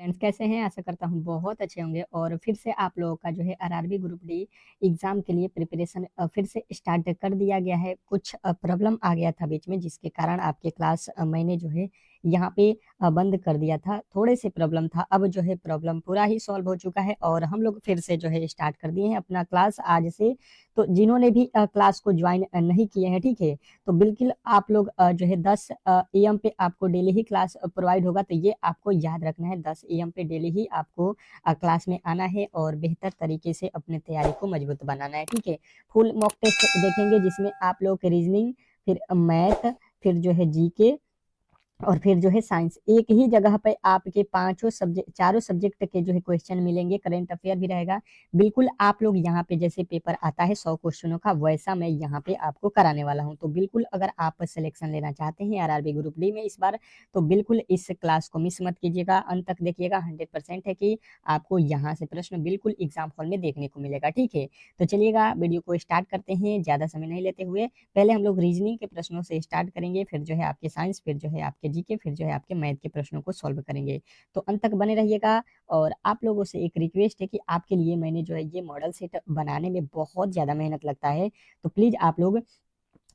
Friends कैसे हैं? आशा करता हूँ बहुत अच्छे होंगे और फिर से आप लोगों का जो है आरआरबी ग्रुप डी एग्ज़ाम के लिए प्रिपरेशन फिर से स्टार्ट कर दिया गया है। कुछ प्रॉब्लम आ गया था बीच में जिसके कारण आपके क्लास मैंने जो है यहाँ पे बंद कर दिया था। थोड़े से प्रॉब्लम था, अब जो है प्रॉब्लम पूरा ही सॉल्व हो चुका है और हम लोग फिर से जो है स्टार्ट कर दिए हैं अपना क्लास आज से। तो जिन्होंने भी क्लास को ज्वाइन नहीं किए हैं, ठीक है, तो बिल्कुल आप लोग जो है 10 एएम पे आपको डेली ही क्लास प्रोवाइड होगा। तो ये आपको याद रखना है, 10 एएम पे डेली ही आपको क्लास में आना है और बेहतर तरीके से अपने तैयारी को मजबूत बनाना है, ठीक है। फुल मॉक टेस्ट देखेंगे जिसमें आप लोग के रीजनिंग, फिर मैथ, फिर जो है जीके और फिर जो है साइंस, एक ही जगह पे आपके पांचों सब्जेक्ट, चारों सब्जेक्ट के जो है क्वेश्चन मिलेंगे। करंट अफेयर भी रहेगा। बिल्कुल आप लोग यहाँ पे जैसे पेपर आता है 100 क्वेश्चनों का, वैसा मैं यहाँ पे आपको कराने वाला हूँ। तो बिल्कुल अगर आप सिलेक्शन लेना चाहते हैं आरआरबी ग्रुप डी में इस बार, तो बिल्कुल इस क्लास को मिस मत कीजिएगा, अंत तक देखिएगा। 100% है कि आपको यहाँ से प्रश्न बिल्कुल एग्जाम हॉल में देखने को मिलेगा, ठीक है। तो चलिएगा वीडियो को स्टार्ट करते हैं ज्यादा समय नहीं लेते हुए। पहले हम लोग रीजनिंग के प्रश्नों से स्टार्ट करेंगे, फिर जो है आपके साइंस, फिर जो है आपके जीके, फिर जो है आपके मैथ के प्रश्नों को सॉल्व करेंगे। तो अंत तक बने रहिएगा। और आप लोगों से एक रिक्वेस्ट है कि आपके लिए मैंने जो है ये मॉडल सेट बनाने में बहुत ज़्यादा मेहनत लगता है, तो प्लीज़ आप लोग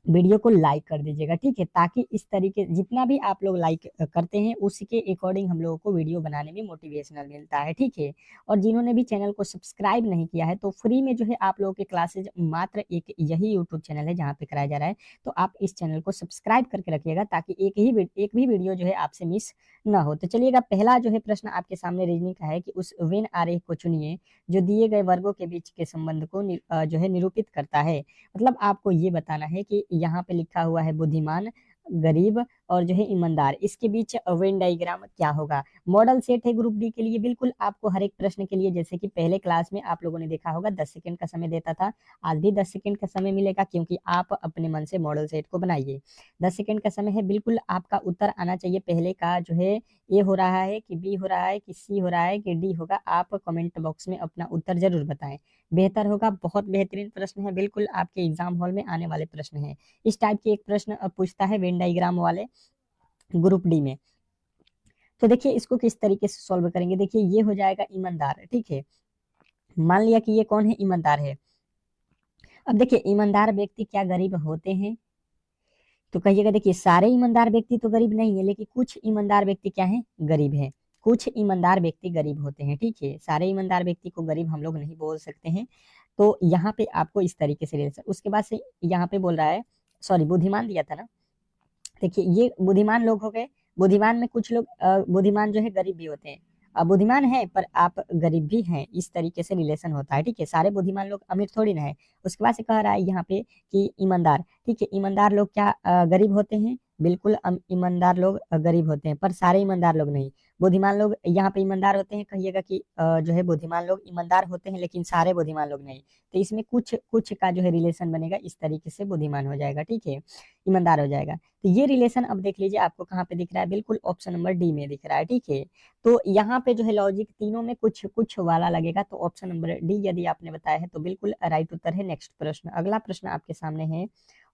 वीडियो को लाइक कर दीजिएगा, ठीक है, ताकि इस तरीके जितना भी आप लोग लाइक करते हैं उसके अकॉर्डिंग हम लोगों को वीडियो बनाने में मोटिवेशनल मिलता है, ठीक है। और जिन्होंने भी चैनल को सब्सक्राइब नहीं किया है, तो फ्री में जो है आप लोगों के क्लासेज मात्र एक यही यूट्यूब चैनल है जहाँ पे कराया जा रहा है। तो आप इस चैनल को सब्सक्राइब करके रखिएगा ताकि एक भी वीडियो जो है आपसे मिस ना हो। तो चलिएगा, पहला जो है प्रश्न आपके सामने रीजनिंग का है कि उस वेन आरेख को चुनिए जो दिए गए वर्गों के बीच के संबंध को जो है निरूपित करता है। मतलब आपको ये बताना है कि यहाँ पे लिखा हुआ है बुद्धिमान, गरीब और जो है ईमानदार, इसके बीच वेन डायग्राम क्या होगा। मॉडल सेट है ग्रुप डी के लिए। बिल्कुल आपको हर एक प्रश्न के लिए, जैसे कि पहले क्लास में आप लोगों ने देखा होगा 10 सेकंड का समय देता था, आज भी 10 सेकंड का समय मिलेगा, क्योंकि आप अपने मन से मॉडल सेट को बनाइए। 10 सेकंड का समय है। बिल्कुल आपका उत्तर आना चाहिए पहले का जो है ए हो रहा है कि बी हो रहा है कि सी हो रहा है कि डी होगा। आप कमेंट बॉक्स में अपना उत्तर जरूर बताएं, बेहतर होगा। बहुत बेहतरीन प्रश्न है, बिल्कुल आपके एग्जाम हॉल में आने वाले प्रश्न है। इस टाइप के एक प्रश्न पूछता है वेन डायग्राम वाले ग्रुप डी में। तो देखिए इसको किस तरीके से सॉल्व करेंगे। देखिए ये हो जाएगा ईमानदार, ठीक है। मान लिया कि ये कौन है, ईमानदार है। अब देखिए ईमानदार व्यक्ति क्या गरीब होते हैं? तो कहिएगा देखिए सारे ईमानदार व्यक्ति तो गरीब नहीं है, लेकिन कुछ ईमानदार व्यक्ति क्या है, गरीब है। कुछ ईमानदार व्यक्ति गरीब होते हैं, ठीक है। सारे ईमानदार व्यक्ति को गरीब हम लोग नहीं बोल सकते हैं। तो यहाँ पे आपको इस तरीके से ले सकते। उसके बाद से यहाँ पे बोल रहा है, सॉरी बुद्धिमान दिया था ना। देखिए ये बुद्धिमान लोग हो गए। बुद्धिमान में कुछ लोग बुद्धिमान जो है गरीब भी होते हैं। बुद्धिमान है पर आप गरीब भी हैं, इस तरीके से रिलेशन होता है, ठीक है। सारे बुद्धिमान लोग अमीर थोड़ी ना है। उसके बाद से कह रहा है यहाँ पे कि ईमानदार, ठीक है। ईमानदार लोग क्या गरीब होते हैं? बिल्कुल ईमानदार लोग गरीब होते हैं, पर सारे ईमानदार लोग नहीं। बुद्धिमान लोग यहाँ पे ईमानदार होते हैं, कहिएगा कि जो है बुद्धिमान लोग ईमानदार होते हैं, लेकिन सारे बुद्धिमान लोग नहीं। तो इसमें कुछ कुछ का जो है रिलेशन बनेगा, इस तरीके से बुद्धिमान हो जाएगा, ठीक है, ईमानदार हो जाएगा। तो ये रिलेशन अब देख लीजिए आपको कहाँ पे दिख रहा है, बिल्कुल ऑप्शन नंबर डी में दिख रहा है, ठीक है। तो यहाँ पे जो है लॉजिक तीनों में कुछ कुछ वाला लगेगा, तो ऑप्शन नंबर डी यदि आपने बताया है तो बिल्कुल राइट उत्तर है। नेक्स्ट प्रश्न, अगला प्रश्न आपके सामने है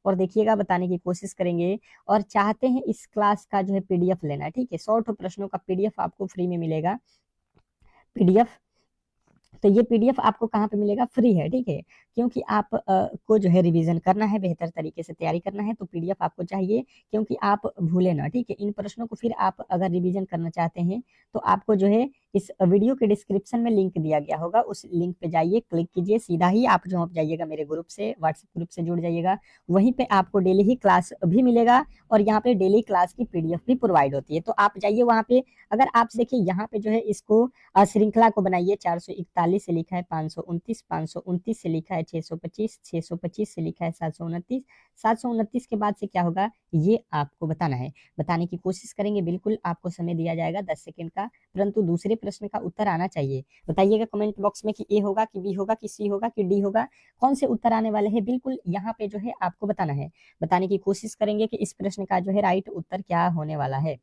और देखिएगा, बताने की कोशिश करेंगे। और चाहते हैं इस क्लास का जो है पीडीएफ लेना है, ठीक है। 100 प्रश्नों का पीडीएफ आपको फ्री में मिलेगा। पीडीएफ, तो ये पीडीएफ आपको कहाँ पे मिलेगा, फ्री है, ठीक है। क्योंकि आप को जो है रिवीजन करना है, बेहतर तरीके से तैयारी करना है, तो पीडीएफ आपको चाहिए, क्योंकि आप भूले ना, ठीक है। इन प्रश्नों को फिर आप अगर रिवीजन करना चाहते हैं तो आपको जो है इस वीडियो के डिस्क्रिप्शन में लिंक दिया गया होगा, उस लिंक पे जाइए, क्लिक कीजिए, सीधा ही आप जो जाइएगा मेरे ग्रुप से, व्हाट्सएप ग्रुप से जुड़ जाइएगा। वहीं पे आपको डेली ही क्लास भी मिलेगा और यहाँ पे डेली क्लास की पीडीएफ भी प्रोवाइड होती है। तो आप जाइए वहाँ पे। अगर आप देखिए यहाँ पे जो है इसको श्रृंखला को बनाइए, 441 से लिखा है 529, 529 से लिखा है 625, 625 से लिखा है 729, 729 के बाद से क्या होगा ये आपको बताना है। बताने की कोशिश करेंगे, बिल्कुल आपको समय दिया जाएगा 10 सेकंड का, परंतु दूसरे प्रश्न का उत्तर आना चाहिए। बताइएगा कमेंट बॉक्स में कि ए होगा कि बी होगा कि सी होगा कि डी होगा, कौन से उत्तर आने वाले हैं। बिल्कुल यहाँ पे जो है आपको बताना है। बताने की कोशिश करेंगे कि इस प्रश्न का जो है राइट उत्तर क्या होने वाला है।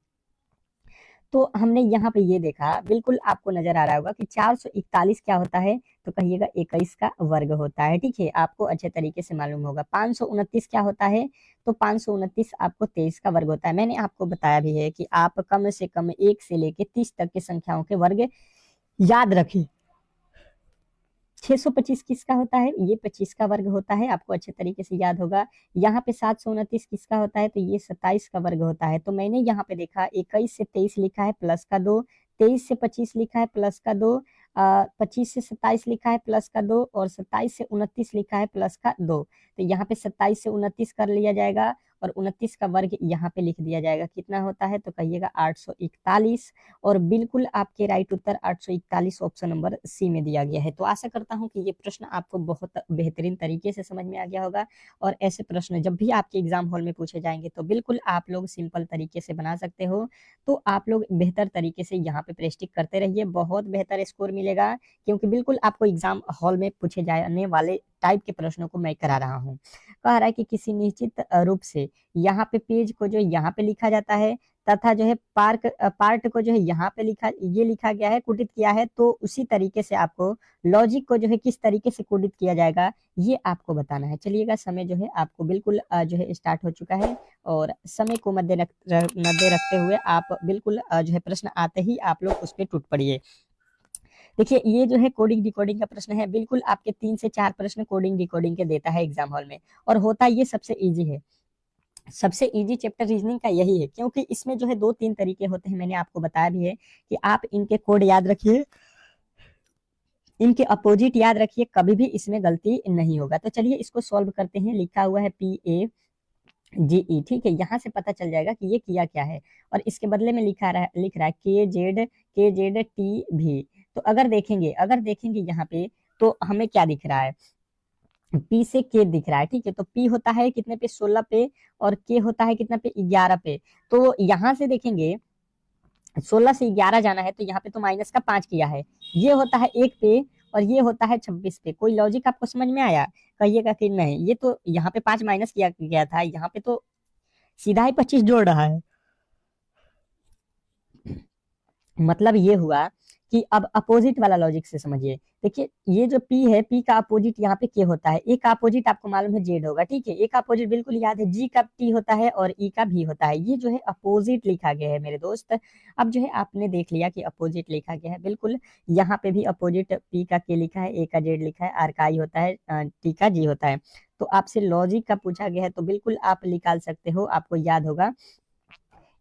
तो हमने यहाँ पे ये देखा, बिल्कुल आपको नजर आ रहा होगा कि 441 क्या होता है, तो कहिएगा 21 का वर्ग होता है। ठीक है, आपको अच्छे तरीके से मालूम होगा। 529 क्या होता है, तो 529 आपको 23 का वर्ग होता है। मैंने आपको बताया भी है कि आप कम से कम 1 से लेके 30 तक के संख्याओं के वर्ग याद रखिए। 625 किसका होता है, ये 25 का वर्ग होता है, आपको अच्छे तरीके से याद होगा। यहाँ पे 729 किसका होता है, तो ये 27 का वर्ग होता है। तो मैंने यहाँ पे देखा 21 से 23 लिखा है प्लस का 2, 23 से 25 लिखा है प्लस का 2, 25 से 27 लिखा है प्लस का 2, और 27 से 29 लिखा है प्लस का 2। तो यहाँ पे 27 से 29 कर लिया जाएगा और 29 का वर्ग यहाँ पे लिख दिया जाएगा। कितना होता है, तो कहिएगा 841। और बिल्कुल आपके राइट उत्तर 841 ऑप्शन नंबर सी में दिया गया है। तो आशा करता हूं कि ये प्रश्न आपको बहुत बेहतरीन तरीके से समझ में आ गया होगा, और ऐसे प्रश्न जब भी आपके एग्जाम हॉल में पूछे जाएंगे तो बिल्कुल आप लोग सिंपल तरीके से बना सकते हो। तो आप लोग बेहतर तरीके से यहाँ पे प्रैक्टिस करते रहिए, बहुत बेहतर स्कोर मिलेगा, क्योंकि बिल्कुल आपको एग्जाम हॉल में पूछे जाने वाले टाइप के प्रश्नों को मैं करा रहा हूँ। कह रहा है कि किसी निश्चित रूप से यहाँ पे पेज को जो यहाँ पे लिखा जाता है, तथा जो है पार्ट को जो है यहाँ पे लिखा गया है, कोडित किया है। तो उसी तरीके से आपको लॉजिक को जो है किस तरीके से कोडित किया जाएगा, ये आपको बताना है। चलिएगा, समय जो है आपको बिल्कुल जो है स्टार्ट हो चुका है, और समय को मध्य रखते हुए आप बिल्कुल जो है प्रश्न आते ही आप लोग उस पर टूट पड़िए। देखिए, ये जो है कोडिंग डिकोडिंग का प्रश्न है, बिल्कुल आपके 3 से 4 प्रश्न कोडिंग डिकोडिंग के देता है एग्जाम हॉल में, और होता ये सबसे इजी है। सबसे इजी चैप्टर रीजनिंग का यही है, क्योंकि इसमें जो है 2-3 तरीके होते हैं, मैंने आपको बताया भी है कि आप इनके कोड याद रखिए, इनके अपोजिट याद रखिए, कभी भी इसमें गलती नहीं होगा। तो चलिए इसको सॉल्व करते हैं। लिखा हुआ है PAGE, ठीक है, यहाँ से पता चल जाएगा कि ये किया क्या है, और इसके बदले में लिख रहा है KZTV। तो अगर देखेंगे यहाँ पे, तो हमें क्या दिख रहा है, पी से के दिख रहा है। ठीक है, तो पी होता है कितने पे, 16 पे, और के होता है कितना पे, 11 पे। तो यहां से देखेंगे 16 से 11 जाना है, तो यहाँ पे तो माइनस का 5 किया है, ये होता है 1 पे, और ये होता है 26 पे। कोई लॉजिक आपको समझ में आया, कहिएगा कि नहीं। ये तो यहाँ पे 5 माइनस किया गया था, यहाँ पे तो सीधा ही 25 जोड़ रहा है। मतलब ये हुआ कि अब अपोजिट वाला लॉजिक से समझिए। देखिए, ये जो P है, P का अपोजिट यहाँ पे K होता है, ए का अपोजिट आपको मालूम है Z होगा। ठीक है, ए का अपोजिट बिल्कुल याद है, G का T होता है और E का V होता है। ये जो है अपोजिट लिखा गया है मेरे दोस्त। अब जो है आपने देख लिया कि अपोजिट लिखा गया है, बिल्कुल यहाँ पे भी अपोजिट P का K लिखा है, ए का Z लिखा है, R का I होता है, T का G होता है। तो आपसे लॉजिक का पूछा गया है, तो बिल्कुल आप निकाल सकते हो, आपको याद होगा।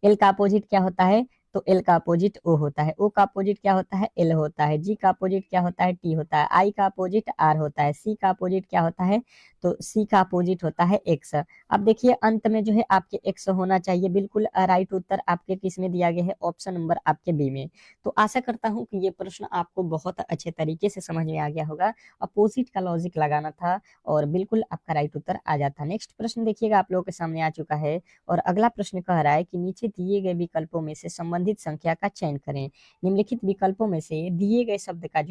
एल का अपोजिट क्या होता है, तो एल का अपोजिट ओ होता है, ओ का अपोजिट क्या होता है, एल होता है, जी का अपोजिट क्या होता है, टी होता है, आई का अपोजिट आर होता है, सी का अपोजिट क्या होता है, तो सी का अपोजिट होता है एक्स। अब देखिए, अंत में जो है आपके एक्स होना चाहिए। बिल्कुल राइट उत्तर आपके किस में दिया गया है, ऑप्शन नंबर आपके बी में। तो आशा करता हूँ कि ये प्रश्न आपको बहुत अच्छे तरीके से समझ में आ गया होगा। अपोजिट का लॉजिक लगाना था और बिल्कुल आपका राइट उत्तर आ जाता। नेक्स्ट प्रश्न देखिएगा, आप लोगों के सामने आ चुका है, और अगला प्रश्न कह रहा है कि नीचे दिए गए विकल्पों में से संबंधित संख्या का चयन करें। निम्नलिखित विकल्पों में से दिए गए शब्द का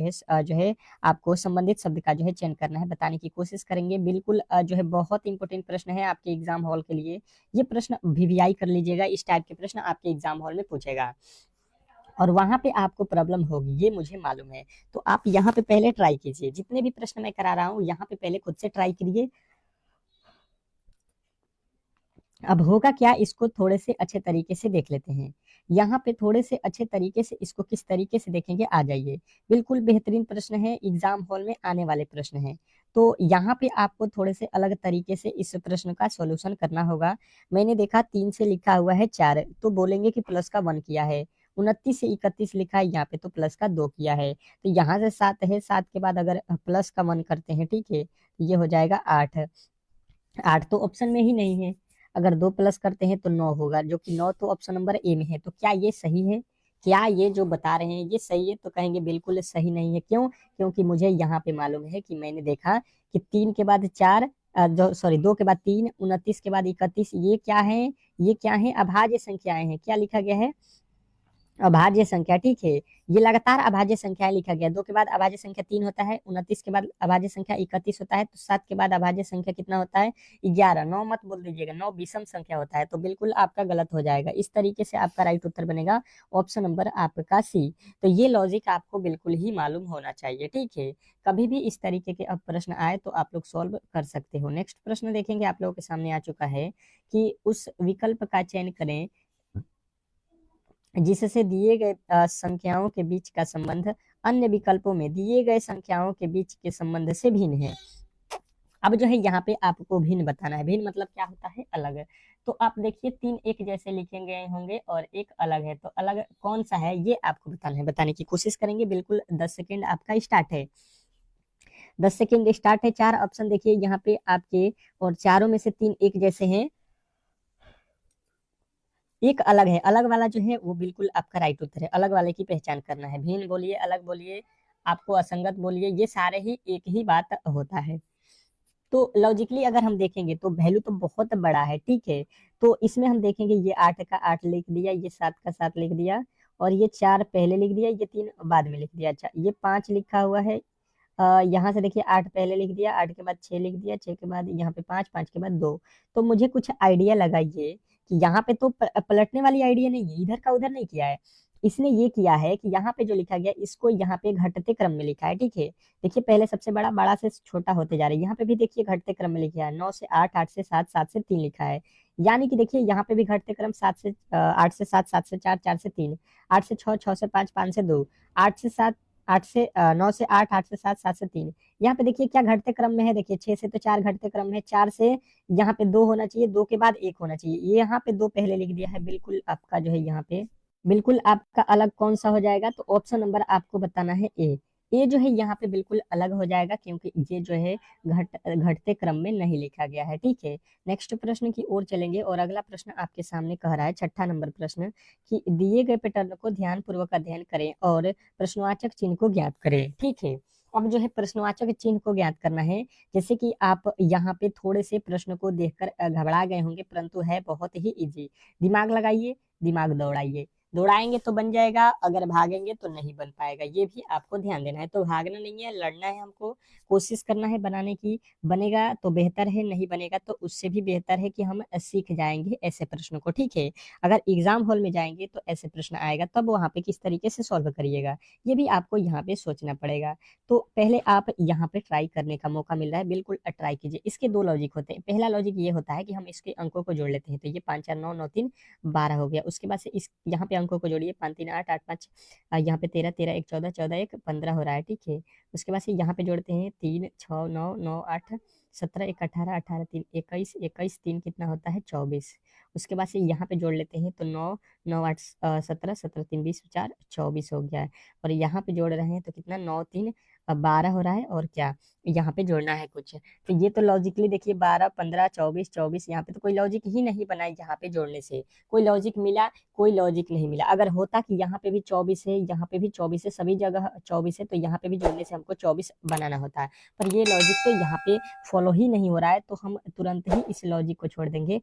जो है आपको संबंधित शब्द का जो है चयन करना है, बताने की कोशिश करेंगे। बिल्कुल जो है बहुत इंपॉर्टेंट प्रश्न है आपके एग्जाम हॉल के लिए। ये प्रश्न वीवीआई कर लीजिएगा, इस टाइप के प्रश्न आपके एग्जाम हॉल में पूछेगा, और वहां पे आपको प्रॉब्लम होगी, ये मुझे मालूम है। तो आप यहाँ पे पहले ट्राई कीजिए, जितने भी प्रश्न मैं करा रहा हूँ यहाँ पे पहले खुद से ट्राई करिए। अब होगा क्या, इसको थोड़े से अच्छे तरीके से देख लेते हैं। यहाँ पे थोड़े से अच्छे तरीके से इसको किस तरीके से देखेंगे, आ जाइए। बिल्कुल बेहतरीन प्रश्न है, एग्जाम हॉल में आने वाले प्रश्न है। तो यहाँ पे आपको थोड़े से अलग तरीके से इस प्रश्न का सॉल्यूशन करना होगा। मैंने देखा 3 से लिखा हुआ है 4, तो बोलेंगे कि प्लस का 1 किया है। 29 से 31 लिखा है, यहाँ पे तो प्लस का 2 किया है। तो यहाँ से 7 है, 7 के बाद अगर प्लस का 1 करते हैं, ठीक है, तो ये हो जाएगा 8। 8 तो ऑप्शन में ही नहीं है। अगर 2 प्लस करते हैं तो 9 होगा, जो कि 9 तो ऑप्शन नंबर ए में है। तो क्या ये सही है, क्या ये जो बता रहे हैं ये सही है, तो कहेंगे बिल्कुल सही नहीं है। क्यों, क्योंकि मुझे यहाँ पे मालूम है कि मैंने देखा कि 3 के बाद 4, जो सॉरी 2 के बाद 3, 29 के बाद 31, ये क्या है, ये क्या है, अभाज्य संख्याएं हैं। क्या लिखा गया है, अभाज्य संख्या, ठीक है। ये लगातार अभाज्य संख्या लिखा गया। 2 के बाद अभाज्य संख्या 3 होता है, 29 के बाद अभाज्य संख्या 31 होता है, तो 7 के बाद अभाज्य संख्या कितना होता है? 11। 9 मत बोल दीजिएगा, 9 विषम संख्या होता है, तो बिल्कुल आपका गलत हो जाएगा। इस तरीके से आपका राइट उत्तर बनेगा ऑप्शन नंबर आपका सी। तो ये लॉजिक आपको बिल्कुल ही मालूम होना चाहिए, ठीक है। कभी भी इस तरीके के अब प्रश्न आए तो आप लोग सॉल्व कर सकते हो। नेक्स्ट प्रश्न देखेंगे, आप लोगों के सामने आ चुका है कि उस विकल्प का चयन करें जिससे दिए गए संख्याओं के बीच का संबंध अन्य विकल्पों में दिए गए संख्याओं के बीच के संबंध से भिन्न है। अब जो है यहाँ पे आपको भिन्न बताना है। भिन्न मतलब क्या होता है? अलग। तो आप देखिए 3 एक जैसे लिखे गए होंगे और एक अलग है, तो अलग कौन सा है ये आपको बताना है। बताने की कोशिश करेंगे। बिल्कुल 10 सेकेंड आपका स्टार्ट है। 10 सेकेंड स्टार्ट है। 4 ऑप्शन देखिए यहाँ पे आपके, और चारों में से 3 एक जैसे हैं, एक अलग है। अलग वाला जो है वो बिल्कुल आपका राइट उत्तर है। अलग वाले की पहचान करना है। भिन्न बोलिए, अलग बोलिए, आपको असंगत बोलिए, ये सारे ही एक ही बात होता है। तो लॉजिकली अगर हम देखेंगे तो वैल्यू तो बहुत बड़ा है, ठीक है। तो इसमें हम देखेंगे ये 8 का 8 लिख दिया, ये 7 का 7 लिख दिया, और ये 4 पहले लिख दिया, ये 3 बाद में लिख दिया। अच्छा, ये 5 लिखा हुआ है। यहाँ से देखिए 8 पहले लिख दिया, 8 के बाद 6 लिख दिया, 6 के बाद यहाँ पे 5, 5 के बाद 2। तो मुझे कुछ आइडिया लगाइए कि यहाँ पे तो पलटने वाली आइडिया नहीं है, इधर का उधर नहीं किया है। इसने ये किया है कि यहाँ पे जो लिखा गया इसको यहाँ पे घटते क्रम में लिखा है, ठीक है। देखिए पहले सबसे बड़ा, बड़ा से छोटा होते जा रहे हैं। यहाँ पे भी देखिए घटते क्रम में लिखा है। 9 से 8, 8 से 7, 7 से 3 लिखा है। यानी कि देखिए यहाँ पे भी घटते क्रम 7 से 8 से 7, 7 से 4, 4 से 3, 8 से 6, 6 से 5, 5 से 2, 8 से 7, 8 से 9 से 8, 8 से 7, 7 से 3। यहाँ पे देखिए क्या घटते क्रम में है? देखिए 6 से तो 4 घटते क्रम में है, 4 से यहाँ पे 2 होना चाहिए, 2 के बाद 1 होना चाहिए। ये यहाँ पे 2 पहले लिख दिया है। बिल्कुल आपका जो है यहाँ पे बिल्कुल आपका अलग कौन सा हो जाएगा? तो ऑप्शन नंबर आपको बताना है ए। ए जो है यहाँ पे बिल्कुल अलग हो जाएगा, क्योंकि ये जो है घटते क्रम में नहीं लिखा गया है, ठीक है। नेक्स्ट प्रश्न की ओर चलेंगे, और अगला प्रश्न आपके सामने कह रहा है, छठा नंबर प्रश्न, कि दिए गए पैटर्न को ध्यान पूर्वक अध्ययन करें और प्रश्नवाचक चिन्ह को ज्ञात करें, ठीक है। अब जो है प्रश्नवाचक चिन्ह को ज्ञात करना है। जैसे कि आप यहाँ पे थोड़े से प्रश्न को देखकर घबरा गए होंगे, परंतु है बहुत ही इजी। दिमाग लगाइए, दिमाग दौड़ाइए। दौड़ाएंगे तो बन जाएगा, अगर भागेंगे तो नहीं बन पाएगा। ये भी आपको ध्यान देना है। तो भागना नहीं है, लड़ना है हमको, कोशिश करना है बनाने की। बनेगा तो बेहतर है, नहीं बनेगा तो उससे भी बेहतर है कि हम सीख जाएंगे ऐसे प्रश्नों को, ठीक है। अगर एग्जाम हॉल में जाएंगे तो ऐसे प्रश्न आएगा, तब वहां पे किस तरीके से सॉल्व करिएगा, ये भी आपको यहाँ पे सोचना पड़ेगा। तो पहले आप यहाँ पे ट्राई करने का मौका मिल रहा है, बिल्कुल ट्राई कीजिए। इसके दो लॉजिक होते हैं। पहला लॉजिक ये होता है कि हम इसके अंकों को जोड़ लेते हैं, तो ये 5 4 9 9 3 12 हो गया। उसके बाद से इस यहाँ पे अंकों को जोड़िए, 5 3 8 8 5, यहाँ पे 13 13 1 14 14 1 15 हो रहा है, ठीक है। उसके बाद से यहाँ पे जोड़ते हैं 3 6 9 9 8 17 1 18 18 3 21 21 3 कितना होता है? 24। उसके बाद से यहाँ पे जोड़ लेते हैं, तो 9 9 8 17 17 3 20 4 24 हो गया है। और यहाँ पे जोड़ रहे हैं तो कितना? 9 3 12 हो रहा है। और क्या यहाँ पे जोड़ना है कुछ? तो ये तो लॉजिकली देखिए 12 15 24 24, यहाँ पे तो कोई लॉजिक ही नहीं बना है। यहाँ पे जोड़ने से कोई लॉजिक मिला? कोई लॉजिक नहीं मिला। अगर होता कि यहाँ पे भी 24 है, यहाँ पे भी 24 है, सभी जगह 24 है, तो यहाँ पे भी जोड़ने से हमको 24 बनाना होता है। पर ये लॉजिक तो यहाँ पे फॉलो ही नहीं हो रहा है, तो हम तुरंत ही इस लॉजिक को छोड़ देंगे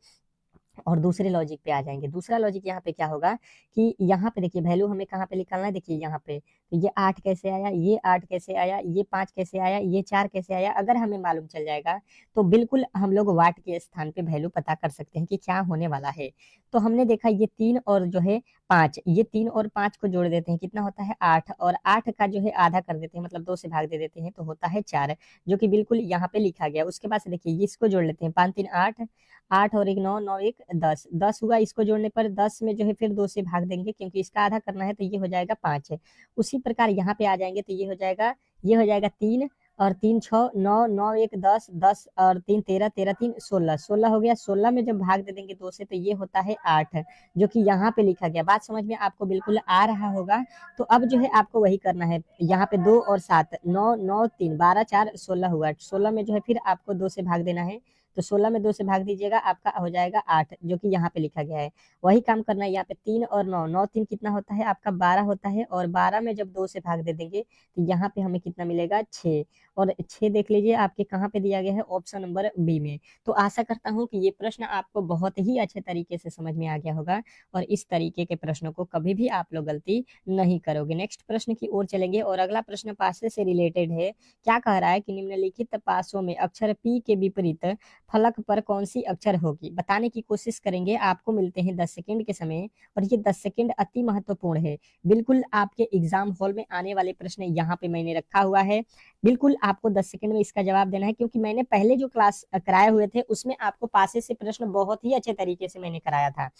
और दूसरे लॉजिक पे आ जाएंगे। दूसरा लॉजिक यहाँ पे क्या होगा कि यहाँ पे देखिए वैल्यू हमें कहाँ पे निकालना है? देखिए यहाँ पे, तो ये 8 कैसे आया, ये 8 कैसे आया, ये 5 कैसे आया, ये 4 कैसे आया, अगर हमें मालूम चल जाएगा तो बिल्कुल हम लोग वाट के स्थान पे वैल्यू पता कर सकते हैं कि क्या होने वाला है। तो हमने देखा ये 3 और जो है 5, ये 3 और 5 को जोड़ देते हैं, कितना होता है? 8। और 8 का जो है आधा कर देते हैं, मतलब 2 से भाग दे देते हैं, तो होता है 4, जो कि बिल्कुल यहाँ पे लिखा गया। उसके बाद से देखिए इसको जोड़ लेते हैं, 5 3 8, 8 और 1 9, 9 1 10, 10 हुआ। इसको जोड़ने पर 10 में जो है फिर 2 से भाग देंगे, क्योंकि इसका आधा करना है, तो ये हो जाएगा 5। उसी प्रकार यहाँ पे आ जाएंगे तो ये हो जाएगा 3 और 3 6 9 9 1 10, 10 और 3 13, 13 3 16, 16 हो गया। 16 में जब भाग दे देंगे 2 से, तो ये होता है 8, जो कि यहाँ पे लिखा गया। बात समझ में आपको बिल्कुल आ रहा होगा। तो अब जो है आपको वही करना है। यहाँ पे 2 और 7, 9 9 3 12 4 16 हुआ। 16 में जो है फिर आपको 2 से भाग देना है, तो 16 में 2 से भाग दीजिएगा, आपका हो जाएगा 8, जो कि यहाँ पे लिखा गया है। वही काम करना है यहाँ पे 3 और 9, 9 3 कितना होता है आपका 12 होता है, और 12 में जब 2 से भाग दे देंगे तो यहाँ पे हमें कितना मिलेगा 6, और 6 देख लीजिए आपके कहाँ पे दिया गया है, ऑप्शन नंबर बी में। तो आशा करता हूँ कि ये प्रश्न आपको बहुत ही अच्छे तरीके से समझ में आ गया होगा, और इस तरीके के प्रश्नों को कभी भी आप लोग गलती नहीं करोगे। नेक्स्ट प्रश्न की ओर चलेंगे, और अगला प्रश्न पासे से रिलेटेड है। क्या कह रहा है कि निम्नलिखित पासों में अक्षर पी के विपरीत फलक पर कौन सी अक्षर होगी, बताने की कोशिश करेंगे। आपको मिलते हैं 10 सेकंड के समय, और ये 10 सेकंड अति महत्वपूर्ण है। बिल्कुल आपके एग्जाम हॉल में आने वाले प्रश्न यहाँ पे मैंने रखा हुआ है। बिल्कुल आपको 10 सेकंड में इसका जवाब देना है, क्योंकि मैंने पहले जो क्लास कराए हुए थे उसमें आपको पासे से प्रश्न बहुत ही अच्छे तरीके से मैंने कराया था।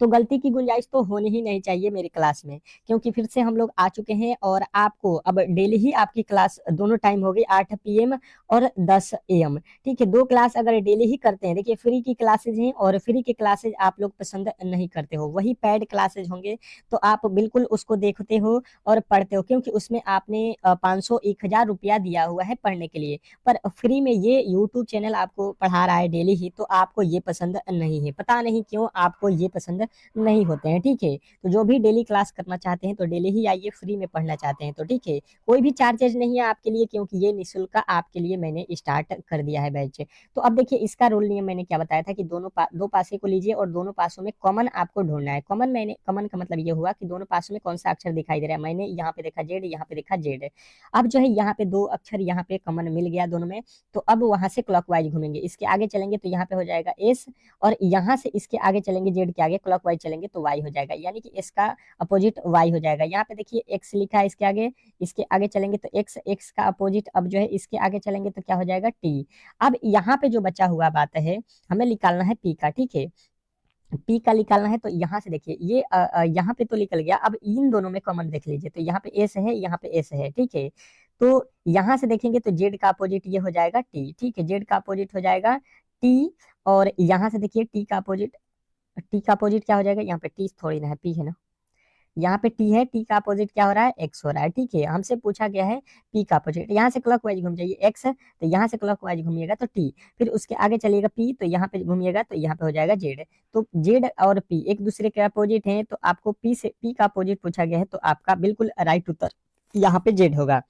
तो गलती की गुंजाइश तो होनी ही नहीं चाहिए मेरी क्लास में, क्योंकि फिर से हम लोग आ चुके हैं, और आपको अब डेली ही आपकी क्लास दोनों टाइम होगी, 8 PM और 10 AM। ठीक है, 2 क्लास अगर डेली ही करते हैं, देखिए फ्री की क्लासेज हैं, और फ्री की क्लासेज आप लोग पसंद नहीं करते हो, वही पेड क्लासेज होंगे तो आप बिल्कुल उसको देखते हो और पढ़ते हो, क्योंकि उसमें आपने 500 1000 रुपया दिया हुआ है पढ़ने के लिए। पर फ्री में ये यूट्यूब चैनल आपको पढ़ा रहा है डेली ही, तो आपको ये पसंद नहीं है, पता नहीं क्यों आपको ये पसंद नहीं होते हैं। ठीक है, तो जो भी डेली क्लास करना चाहते हैं तो डेली ही आइए, फ्री में पढ़ना चाहते हैं तो ठीक है, कोई भी चार्जेज नहीं है आपके लिए, क्योंकि ये निःशुल्क आपके लिए मैंने स्टार्ट कर दिया है बैच। तो अब देखिए इसका रूल नियम मैंने क्या बताया था कि दो पासे को लीजिए, और दोनों पासों में कॉमन आपको ढूंढना है। कॉमन का मतलब ये हुआ कि दोनों पासों में कौन सा अक्षर दिखाई दे रहा है। मैंने यहाँ पे देखा जेड, यहाँ पे देखा जेड। अब जो है यहाँ पे 2 अक्षर यहाँ पे कॉमन मिल गया दोनों में, तो अब वहां से क्लॉकवाइज घूमेंगे, इसके आगे चलेंगे तो यहाँ पे हो जाएगा एस, और यहाँ से इसके आगे चलेंगे जेड के आगे क्लॉकवाइज चलेंगे तो वाई हो जाएगा, यानी कि इसका अपोजिट वाई हो जाएगा। यहाँ पे देखिए एक्स लिखा है इसके आगे चलेंगे तो एक्स, एक्स का अपोजिट अब जो है इसके आगे चलेंगे तो क्या हो जाएगा टी। अब यहाँ पे जो बचा हुआ बात है, हमें निकालना है पी का। ठीक है, पी का निकालना है, तो यहाँ से देखिए ये यहाँ पे तो निकल गया, अब इन दोनों में कॉमन देख लीजिए, तो यहाँ पे एस है, यहाँ पे एस है। ठीक है, तो यहाँ से देखेंगे तो जेड का अपोजिट ये हो जाएगा टी। ठीक है, जेड का अपोजिट हो जाएगा टी, और यहाँ से देखिए टी का अपोजिट क्या हो जाएगा, यहाँ पे टी थोड़ी ना है, पी है ना, यहाँ पे टी है, टी का अपोजिट क्या हो रहा है, एक्स हो रहा है। ठीक है, हमसे पूछा गया है पी का अपोजिट, यहाँ से क्लॉकवाइज घूम जाइए, एक्स है तो यहाँ से क्लॉकवाइज घूमिएगा तो टी, फिर उसके आगे चलिएगा पी, तो यहाँ पे घूमिएगा तो यहाँ पे हो जाएगा जेड। तो जेड और पी एक दूसरे के अपोजिट हैं, तो आपको पी का अपोजिट पूछा गया है, तो आपका बिल्कुल राइट उत्तर यहाँ पे जेड होगा।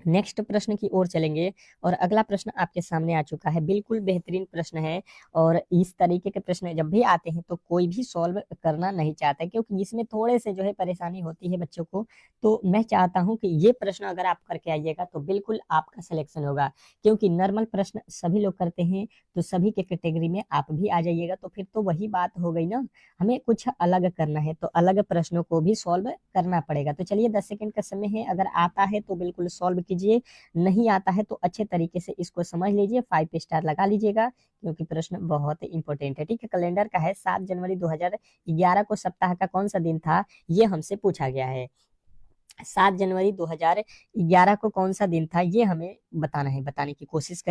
नेक्स्ट प्रश्न की ओर चलेंगे, और अगला प्रश्न आपके सामने आ चुका है, बिल्कुल बेहतरीन प्रश्न है, और इस तरीके के प्रश्न जब भी आते हैं तो कोई भी सॉल्व करना नहीं चाहता, क्योंकि इसमें थोड़े से जो है परेशानी होती है बच्चों को। तो मैं चाहता हूं कि ये प्रश्न अगर आप करके आइएगा तो बिल्कुल आपका सिलेक्शन होगा, क्योंकि नॉर्मल प्रश्न सभी लोग करते हैं, तो सभी के कैटेगरी में आप भी आ जाइएगा, तो फिर तो वही बात हो गई ना, हमें कुछ अलग करना है, तो अलग प्रश्नों को भी सॉल्व करना पड़ेगा। तो चलिए 10 सेकंड का समय है, अगर आता है तो बिल्कुल सॉल्व कीजिए, नहीं आता है तो अच्छे तरीके से इसको समझ लीजिए, 5 स्टार लगा लीजिएगा, क्योंकि प्रश्न बहुत इंपॉर्टेंट है। ठीक है, कैलेंडर का है 7 जनवरी 2011 को सप्ताह का कौन सा दिन था, ये हमसे पूछा गया है। 7 जनवरी 2011 को कौन सा दिन था, ये हमें बताना है, बताने की कोशिश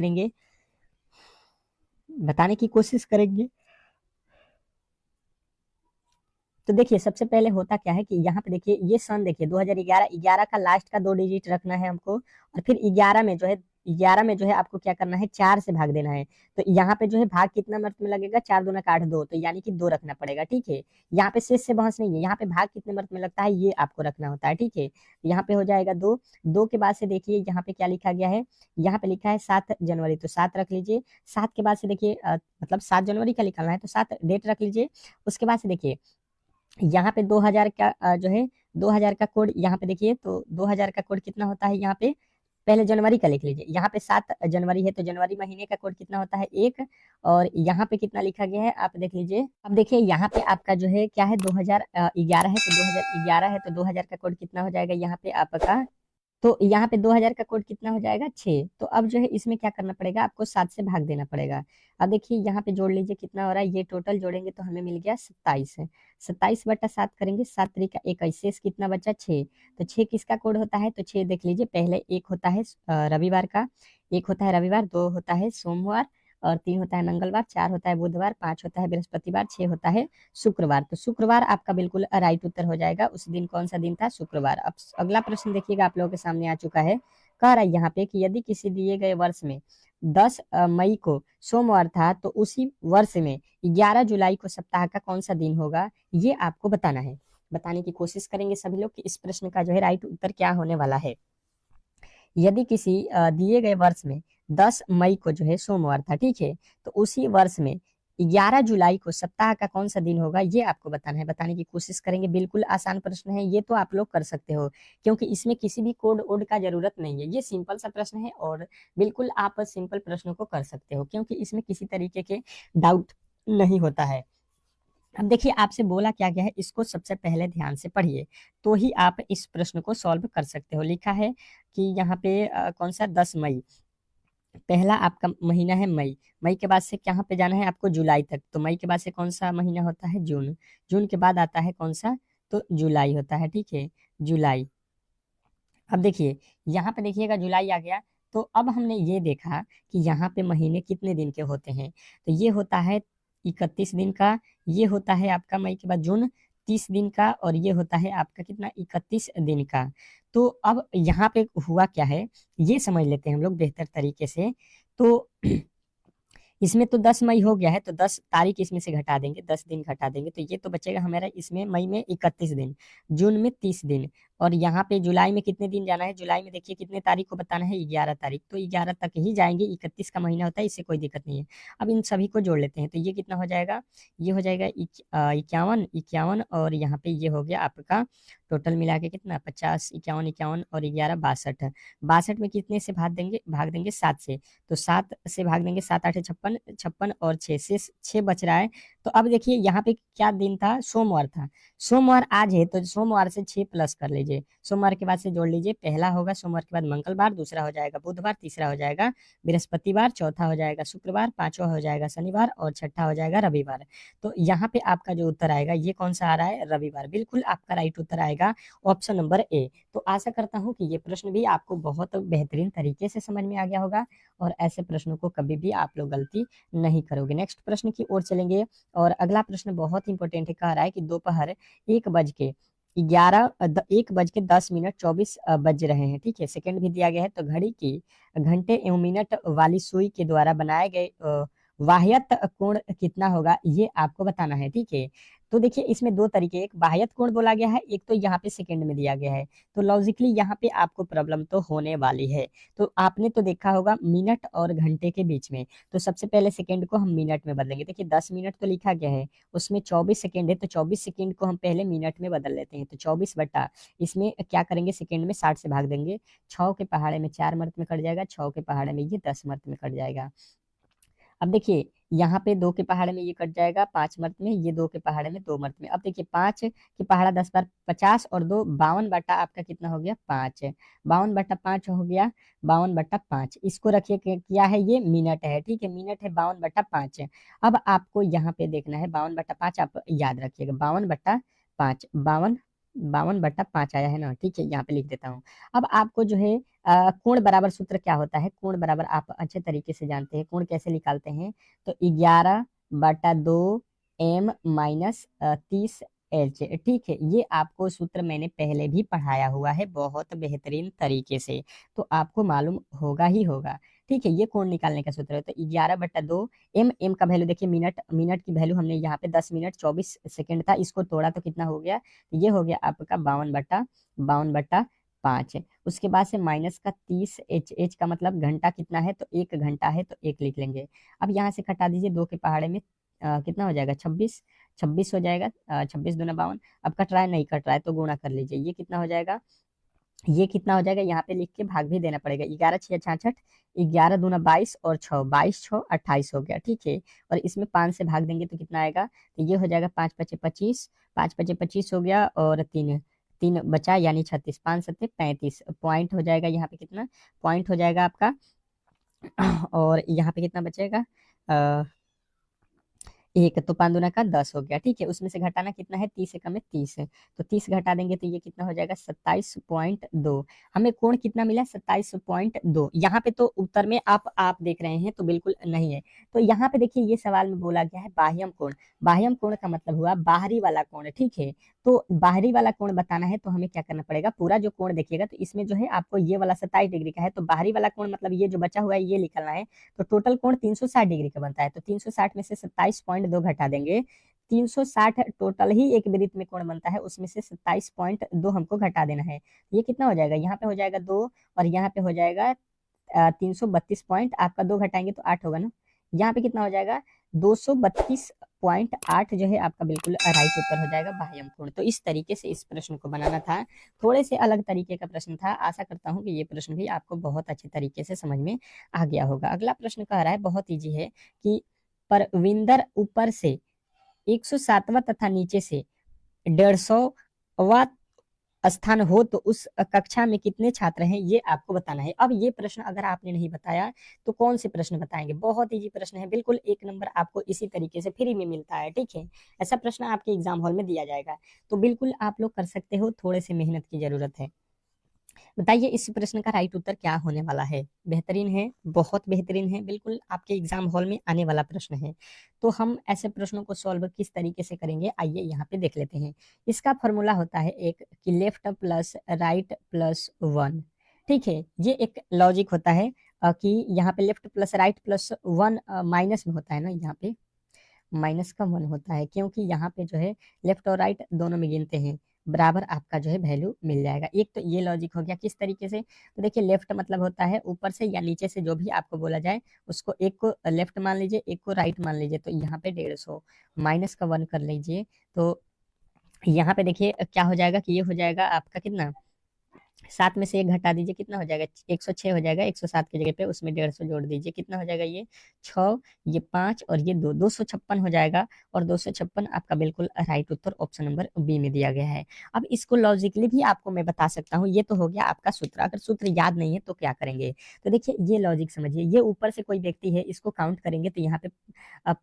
करेंगे। तो देखिए सबसे पहले होता क्या है कि यहाँ पे देखिए ये सन, देखिए 2011, 11 का लास्ट का 2 डिजिट रखना है हमको, और फिर 11 में जो है आपको क्या करना है, 4 से भाग देना है। तो यहाँ पे जो है भाग कितना मर्त में लगेगा, 4 दूना काट 2, तो यानी कि 2 रखना पड़ेगा। ठीक है, यहाँ पे शेष से बहस नहीं है, यहाँ पे भाग कितने मर्त में लगता है ये आपको रखना होता है। ठीक है, यहाँ पे हो जाएगा 2, 2 के बाद से देखिए यहाँ पे क्या लिखा गया है, यहाँ पे लिखा है 7 जनवरी, तो 7 रख लीजिए। 7 के बाद से देखिए मतलब 7 जनवरी का निकालना है, तो 7 डेट रख लीजिए। उसके बाद से देखिए यहाँ पे 2000 का जो है 2000 का कोड यहाँ पे देखिए, तो 2000 का कोड कितना होता है, यहाँ पे पहले जनवरी का लिख लीजिए, यहाँ पे 7 जनवरी है तो जनवरी महीने का कोड कितना होता है 1, और यहाँ पे कितना लिखा गया है आप देख लीजिए। अब देखिए यहाँ पे आपका जो है क्या है 2011 है, तो 2011 है तो 2000 का कोड कितना हो जाएगा यहाँ पे आपका, तो यहाँ पे 2000 का कोड कितना हो जाएगा 6। तो अब जो है इसमें क्या करना पड़ेगा, आपको 7 से भाग देना पड़ेगा। अब देखिए यहाँ पे जोड़ लीजिए कितना हो रहा है, ये टोटल जोड़ेंगे तो हमें मिल गया 27 है, 27/7 करेंगे, 7 3 21, शेष कितना बचा 6। तो 6 किसका कोड होता है, तो 6 देख लीजिए, पहले एक होता है रविवार का, एक होता है रविवार, 2 होता है सोमवार, और 3 होता है मंगलवार, 4 होता है बुधवार, 5 होता है बृहस्पतिवार, 6 होता है शुक्रवार। तो शुक्रवार आपका बिल्कुल राइट उत्तर हो जाएगा, उस दिन कौन सा दिन था, शुक्रवार। अब अगला प्रश्न देखिएगा आप लोगों के सामने आ चुका है, कह रहा है यहाँ पे कि यदि किसी दिए गए वर्ष में 10 मई को सोमवार था तो उसी वर्ष में 11 जुलाई को सप्ताह का कौन सा दिन होगा, ये आपको बताना है। बताने की कोशिश करेंगे सभी लोग कि इस प्रश्न का जो है राइट उत्तर क्या होने वाला है। यदि किसी दिए गए वर्ष में 10 मई को जो है सोमवार था, ठीक है, तो उसी वर्ष में 11 जुलाई को सप्ताह का कौन सा दिन होगा, ये आपको बताना है। बताने की कोशिश करेंगे। बिल्कुल आसान प्रश्न है ये, तो आप लोग कर सकते हो क्योंकि इसमें किसी भी कोड वोड का जरूरत नहीं है। ये सिंपल सा प्रश्न है और बिल्कुल आप सिंपल प्रश्नों को कर सकते हो क्योंकि इसमें किसी तरीके के डाउट नहीं होता है। अब देखिए आपसे बोला क्या गया है, इसको सबसे पहले ध्यान से पढ़िए तो ही आप इस प्रश्न को सॉल्व कर सकते हो। लिखा है कि यहाँ पे कौन सा 10 मई, पहला आपका महीना है मई। मई के बाद से कहाँ पे जाना है आपको, जुलाई तक। तो मई के बाद से कौन सा महीना होता है, जून। जून के बाद आता है कौन सा, तो जुलाई होता है, ठीक है, जुलाई। अब देखिए यहाँ पे देखिएगा जुलाई आ गया। तो अब हमने ये देखा कि यहाँ पे महीने कितने दिन के होते हैं, तो ये होता है 31 दिन का। ये होता है आपका मई के बाद जून 30 दिन का, और ये होता है आपका कितना, 31 दिन का। तो अब यहाँ पे हुआ क्या है ये समझ लेते हैं हम लोग बेहतर तरीके से। तो इसमें तो 10 मई हो गया है, तो 10 तारीख इसमें से घटा देंगे, 10 दिन घटा देंगे, तो ये तो बचेगा हमारा इसमें मई में 31 दिन, जून में 30 दिन, और यहाँ पे जुलाई में कितने दिन जाना है, जुलाई में देखिए कितने तारीख को बताना है, 11 तारीख। तो 11 तक ही जाएंगे, 31 का महीना होता है, इससे कोई दिक्कत नहीं है। अब इन सभी को जोड़ लेते हैं तो ये कितना हो जाएगा, ये हो जाएगा 51 51, और यहाँ पे ये हो गया आपका टोटल मिला के कितना, 50, 51 51 और 11 62। 62 में कितने से भाग देंगे 7 से। तो 7 से भाग देंगे, 7 8 56, 56 और 6 से 6 बच रहा है। तो अब देखिए यहाँ पे क्या दिन था, सोमवार था। सोमवार आज है तो सोमवार से 6 प्लस कर लीजिए, सोमवार के बाद से जोड़ लीजिए। पहला होगा सोमवार के बाद मंगलवार, दूसरा हो जाएगा बुधवार, तीसरा हो जाएगा बृहस्पतिवार, चौथा हो जाएगा शुक्रवार, पांचवा हो जाएगा शनिवार, और छठा हो जाएगा रविवार। तो यहाँ पे आपका जो उत्तर आएगा ये कौन सा आ रहा है, रविवार। बिल्कुल आपका राइट उत्तर आएगा ऑप्शन नंबर ए। तो आशा करता हूँ कि ये प्रश्न भी आपको बहुत बेहतरीन तरीके से समझ में आ गया होगा और ऐसे प्रश्नों को कभी भी आप लोग गलती नहीं करोगे। नेक्स्ट प्रश्न की ओर चलेंगे और अगला प्रश्न बहुत इंपॉर्टेंट है। कह रहा है कि दोपहर 1:10 24 बज रहे हैं, ठीक है, सेकंड भी दिया गया है। तो घड़ी की घंटे एवं मिनट वाली सुई के द्वारा बनाए गए वाह्यत कोण कितना होगा, ये आपको बताना है, ठीक है। तो देखिए इसमें दो तरीके, एक बाह्यत कोण बोला गया है, एक तो यहाँ पे सेकंड में दिया गया है। तो लॉजिकली यहाँ पे आपको प्रॉब्लम तो होने वाली है। तो आपने तो देखा होगा मिनट और घंटे के बीच में, तो सबसे पहले सेकंड को हम मिनट में बदलेंगे। देखिए 10 मिनट तो लिखा गया है, उसमें 24 सेकंड है, तो 24 सेकंड को हम पहले मिनट में बदल लेते हैं। तो 24 बटा इसमें क्या करेंगे, सेकंड में 60 से भाग देंगे। 6 के पहाड़े में 4 मर्त में कट जाएगा, 6 के पहाड़े में ये 10 मर्त में कट जाएगा। अब देखिए यहाँ पे 2 के पहाड़े में ये कट जाएगा, 5 मर्त में, ये 2 के पहाड़े में 2 मर्त में। अब देखिए 5 के पहाड़ा 10 बार 50 और 2 52 बटा आपका कितना हो गया, 5। 52 बटा 5 हो गया 52 बटा 5। इसको रखिए क्या है, ये मिनट है, ठीक है, मिनट है 52 बटा 5। अब आपको यहाँ पे देखना है 52 बटा 5, आप याद रखिएगा 52 बटा 5, 52 बटा 5 आया है ना, ठीक है, यहाँ पे लिख देता हूँ। अब आपको जो है कोण बराबर सूत्र क्या होता है, कोण बराबर आप अच्छे तरीके से जानते हैं, कोण कैसे निकालते हैं। तो 11/2 m माइनस 30 h, ठीक है, ये आपको सूत्र मैंने पहले भी पढ़ाया हुआ है बहुत बेहतरीन तरीके से, तो आपको मालूम होगा ही होगा, ठीक है। ये कोण निकालने का सूत्र है। तो 11/2 m का वैल्यू देखिए, मिनट मिनट की वैल्यू हमने यहाँ पे 10 मिनट 24 सेकंड था, इसको तोड़ा तो कितना हो गया, तो ये हो गया आपका 52/5। उसके बाद से माइनस का 30 h, h का मतलब घंटा कितना है, तो 1 घंटा है, तो 1 लिख लेंगे। अब यहाँ से घटा दीजिए, 2 के पहाड़े में कितना हो जाएगा, 26, 26 हो जाएगा, 26 दूना 52। अब कट रहा है, नहीं कट रहा है, तो गुणा कर लीजिए, ये कितना हो जाएगा, ये कितना हो जाएगा, यहाँ पे लिख के भाग भी देना पड़ेगा। 11 6 66, 11 दूना 22 और 6 22 6 28 हो गया, ठीक है। और इसमें 5 से भाग देंगे तो कितना आएगा, तो ये हो जाएगा 5 5 25, 5 5 25 हो गया, और 3 3 बचा यानी 36, 5 7 35 पॉइंट हो जाएगा। यहाँ पे कितना पॉइंट हो जाएगा आपका, और यहाँ पे कितना बचेगा, 1 तो 5 दूना का 10 हो गया, ठीक है। उसमें से घटाना कितना है, 30 से कम है 30 है, तो 30 घटा देंगे तो ये कितना हो जाएगा 27.2। हमें कोण कितना मिला 27.2। यहाँ पे तो उत्तर में आप देख रहे हैं तो बिल्कुल नहीं है। तो यहाँ पे देखिए ये सवाल में बोला गया है बाह्यम कोण। बाह्यम कोण का मतलब हुआ बाहरी वाला कोण, ठीक है। तो बाहरी वाला कोण बताना है तो हमें क्या करना पड़ेगा, पूरा जो कोण देखिएगा तो इसमें जो है आपको ये वाला 27 डिग्री का है, तो बाहरी वाला कोण मतलब ये जो बचा हुआ है ये निकलना है। तो टोटल कोण 360 डिग्री का बनता है, तो 360 में से 27.2 घटा देंगे। 360 टोटल ही एक वृत्त में कोण बनता है, उसमें से 27.2 हमको घटा देना है। ये कितना हो जाएगा, यहाँ पे हो जाएगा 2 और यहाँ पे हो जाएगा 332 पॉइंट, आपका 2 घटाएंगे तो 8 होगा ना। यहाँ पे कितना हो जाएगा 232.8 जो है आपका बिल्कुल राइट उत्तर हो जाएगा बाह्यम कोण। तो इस तरीके से इस प्रश्न को बनाना था, थोड़े से अलग तरीके का प्रश्न था। आशा करता हूँ कि ये प्रश्न भी आपको बहुत अच्छे तरीके से समझ में आ गया होगा। अगला प्रश्न कह रहा है, बहुत ईजी है, कि परविंदर ऊपर से 107वां तथा नीचे से 150वां स्थान हो तो उस कक्षा में कितने छात्र हैं, ये आपको बताना है। अब ये प्रश्न अगर आपने नहीं बताया तो कौन से प्रश्न बताएंगे, बहुत इजी प्रश्न है, बिल्कुल 1 नंबर आपको इसी तरीके से फ्री में मिलता है, ठीक है। ऐसा प्रश्न आपके एग्जाम हॉल में दिया जाएगा, तो बिल्कुल आप लोग कर सकते हो, थोड़े से मेहनत की जरूरत है। बताइए इस प्रश्न का राइट उत्तर क्या होने वाला है। बेहतरीन है, बहुत बेहतरीन है, बिल्कुल आपके एग्जाम हॉल में आने वाला प्रश्न है। तो हम ऐसे प्रश्नों को सॉल्व किस तरीके से करेंगे, आइए यहाँ पे देख लेते हैं। इसका फॉर्मूला होता है एक, कि लेफ्ट प्लस राइट प्लस 1, ठीक है। ये एक लॉजिक होता है कि यहाँ पे left plus right plus 1 minus में होता है ना, यहाँ पे माइनस का 1 होता है, क्योंकि यहाँ पे जो है लेफ्ट और राइट दोनों में गिनते हैं, बराबर आपका जो है वैल्यू मिल जाएगा। एक तो ये लॉजिक हो गया। किस तरीके से, तो देखिए लेफ्ट मतलब होता है ऊपर से या नीचे से जो भी आपको बोला जाए उसको, एक को लेफ्ट मान लीजिए एक को राइट मान लीजिए, तो यहाँ पे 150 माइनस का 1 कर लीजिए, तो यहाँ पे देखिए क्या हो जाएगा, कि ये हो जाएगा आपका कितना, 7 में से 1 घटा दीजिए, कितना हो जाएगा 106 हो जाएगा। 107 की जगह पे उसमें 150 जोड़ दीजिए, कितना हो जाएगा ये 6, ये 5 और ये 2, 256 हो जाएगा। और 256 आपका बिल्कुल राइट उत्तर ऑप्शन नंबर बी में दिया गया है। अब इसको लॉजिकली भी आपको मैं बता सकता हूँ, ये तो हो गया आपका सूत्र। अगर सूत्र याद नहीं है तो क्या करेंगे, तो देखिए ये लॉजिक समझिए, ये ऊपर से कोई व्यक्ति है, इसको काउंट करेंगे तो यहाँ पे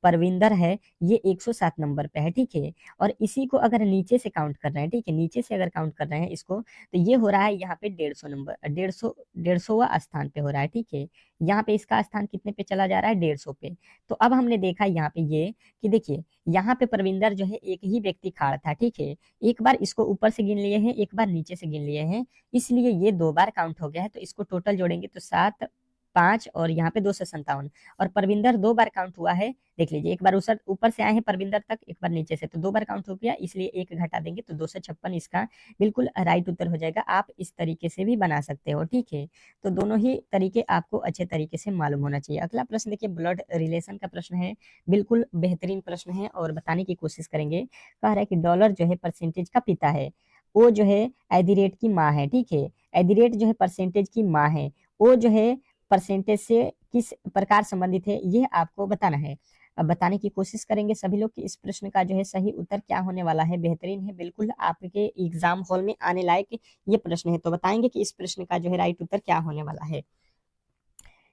परविंदर है, ये 107 नंबर पे है, ठीक है। और इसी को अगर नीचे से काउंट कर रहे हैं, ठीक है, नीचे से अगर काउंट कर रहे हैं इसको, तो ये हो रहा है यहाँ पे 150 नंबर, 150वां स्थान पे हो रहा है, ठीक है। यहाँ पे इसका स्थान कितने पे चला जा रहा है, 150 पे। तो अब हमने देखा यहाँ पे ये, कि देखिए यहाँ पे परविंदर जो है एक ही व्यक्ति खाड़ था, ठीक है। एक बार इसको ऊपर से गिन लिए हैं, एक बार नीचे से गिन लिए हैं, इसलिए ये 2 बार काउंट हो गया है। तो इसको टोटल जोड़ेंगे तो 7, 5 और यहाँ पे 257, और परविंदर 2 बार काउंट हुआ है। देख लीजिए, एक बार ऊपर से आए हैं परविंदर तक, एक बार नीचे से, तो 2 बार काउंट हो गया, इसलिए 1 घटा देंगे तो 256 इसका बिल्कुल राइट उत्तर हो जाएगा। आप इस तरीके से भी बना सकते हो, ठीक है। तो दोनों ही तरीके आपको अच्छे तरीके से मालूम होना चाहिए। अगला प्रश्न देखिए, ब्लड रिलेशन का प्रश्न है, बिल्कुल बेहतरीन प्रश्न है और बताने की कोशिश करेंगे। कह रहा है कि डॉलर जो है परसेंटेज का पिता है, वो जो है एट की माँ है, ठीक है। एट जो है परसेंटेज की माँ है, वो जो है परसेंटेज से किस प्रकार संबंधित है, ये आपको बताना है। अब बताने की कोशिश करेंगे सभी लोग कि इस प्रश्न का जो है सही उत्तर क्या होने वाला है। बेहतरीन है, बिल्कुल आपके एग्जाम हॉल में आने लायक ये प्रश्न है। तो बताएंगे कि इस प्रश्न का जो है राइट उत्तर क्या होने वाला है।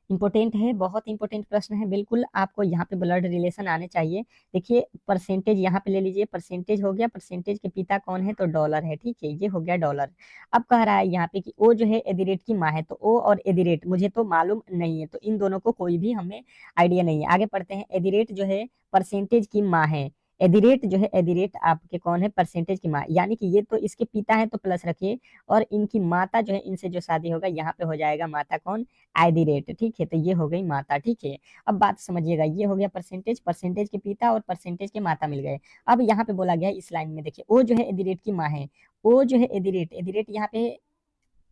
इंपॉर्टेंट है, बहुत इंपॉर्टेंट प्रश्न है, बिल्कुल आपको यहाँ पे ब्लड रिलेशन आने चाहिए। देखिए परसेंटेज यहाँ पे ले लीजिए, परसेंटेज हो गया, परसेंटेज के पिता कौन है, तो डॉलर है, ठीक है, ये हो गया डॉलर। अब कह रहा है यहाँ पे कि ओ जो है एदिरेट की माँ है, तो ओ और एदिरेट मुझे तो मालूम नहीं है, तो इन दोनों को कोई भी हमें आइडिया नहीं है। आगे पढ़ते हैं। एदिरेट जो है परसेंटेज की माँ है, एदिरेट जो है एदिरेट आपके कौन है, परसेंटेज की माँ, यानी कि ये तो इसके पिता है तो प्लस रखिए, और इनकी माता जो है, इनसे जो शादी होगा यहाँ पे हो जाएगा माता कौन, एडिरेट, ठीक है। तो ये हो गई माता, ठीक है। अब बात समझिएगा, ये हो गया परसेंटेज, परसेंटेज के पिता और परसेंटेज के माता मिल गए। अब यहाँ पे बोला गया इस लाइन में, देखिए ओ जो है एडिरेट की माँ है, ओ जो है एडिरेट, एडिरेट यहाँ पे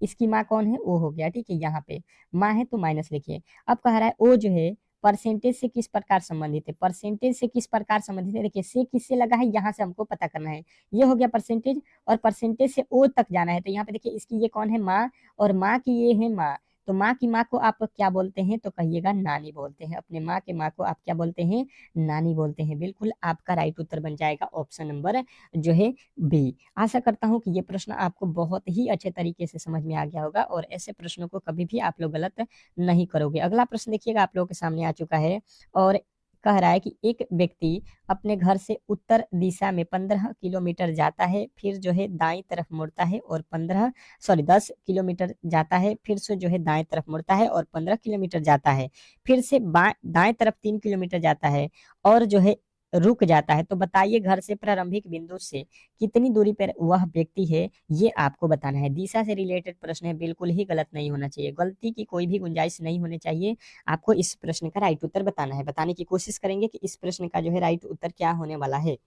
इसकी माँ कौन है, ओ हो गया, ठीक है। यहाँ पे माँ है तो माइनस लिखिए। अब कह रहा है ओ जो है परसेंटेज से किस प्रकार संबंधित है, परसेंटेज से किस प्रकार संबंधित है, देखिए से किससे लगा है, यहाँ से हमको पता करना है। ये हो गया परसेंटेज, और परसेंटेज से ओ तक जाना है, तो यहाँ पे देखिए इसकी ये कौन है, माँ, और माँ की ये है माँ। तो माँ की माँ को आप क्या बोलते हैं, तो कहिएगा नानी बोलते हैं। अपने माँ के माँ को आप क्या बोलते हैं, नानी बोलते हैं। बिल्कुल आपका राइट उत्तर बन जाएगा ऑप्शन नंबर जो है बी। आशा करता हूँ कि ये प्रश्न आपको बहुत ही अच्छे तरीके से समझ में आ गया होगा, और ऐसे प्रश्नों को कभी भी आप लोग गलत नहीं करोगे। अगला प्रश्न देखिएगा आप लोगों के सामने आ चुका है, और कह रहा है कि एक व्यक्ति अपने घर से उत्तर दिशा में 15 किलोमीटर जाता है, फिर जो है दाईं तरफ मुड़ता है और 10 किलोमीटर जाता है, फिर से जो है दाएं तरफ मुड़ता है और 15 किलोमीटर जाता है, फिर से दाएं तरफ 3 किलोमीटर जाता है और जो है रुक जाता है। तो बताइए घर से प्रारंभिक बिंदु से कितनी दूरी पर वह व्यक्ति है, ये आपको बताना है। दिशा से रिलेटेड प्रश्न है, बिल्कुल ही गलत नहीं होना चाहिए, गलती की कोई भी गुंजाइश नहीं होनी चाहिए। आपको इस प्रश्न का राइट उत्तर बताना है। बताने की कोशिश करेंगे कि इस प्रश्न का जो है राइट उत्तर क्या होने वाला है।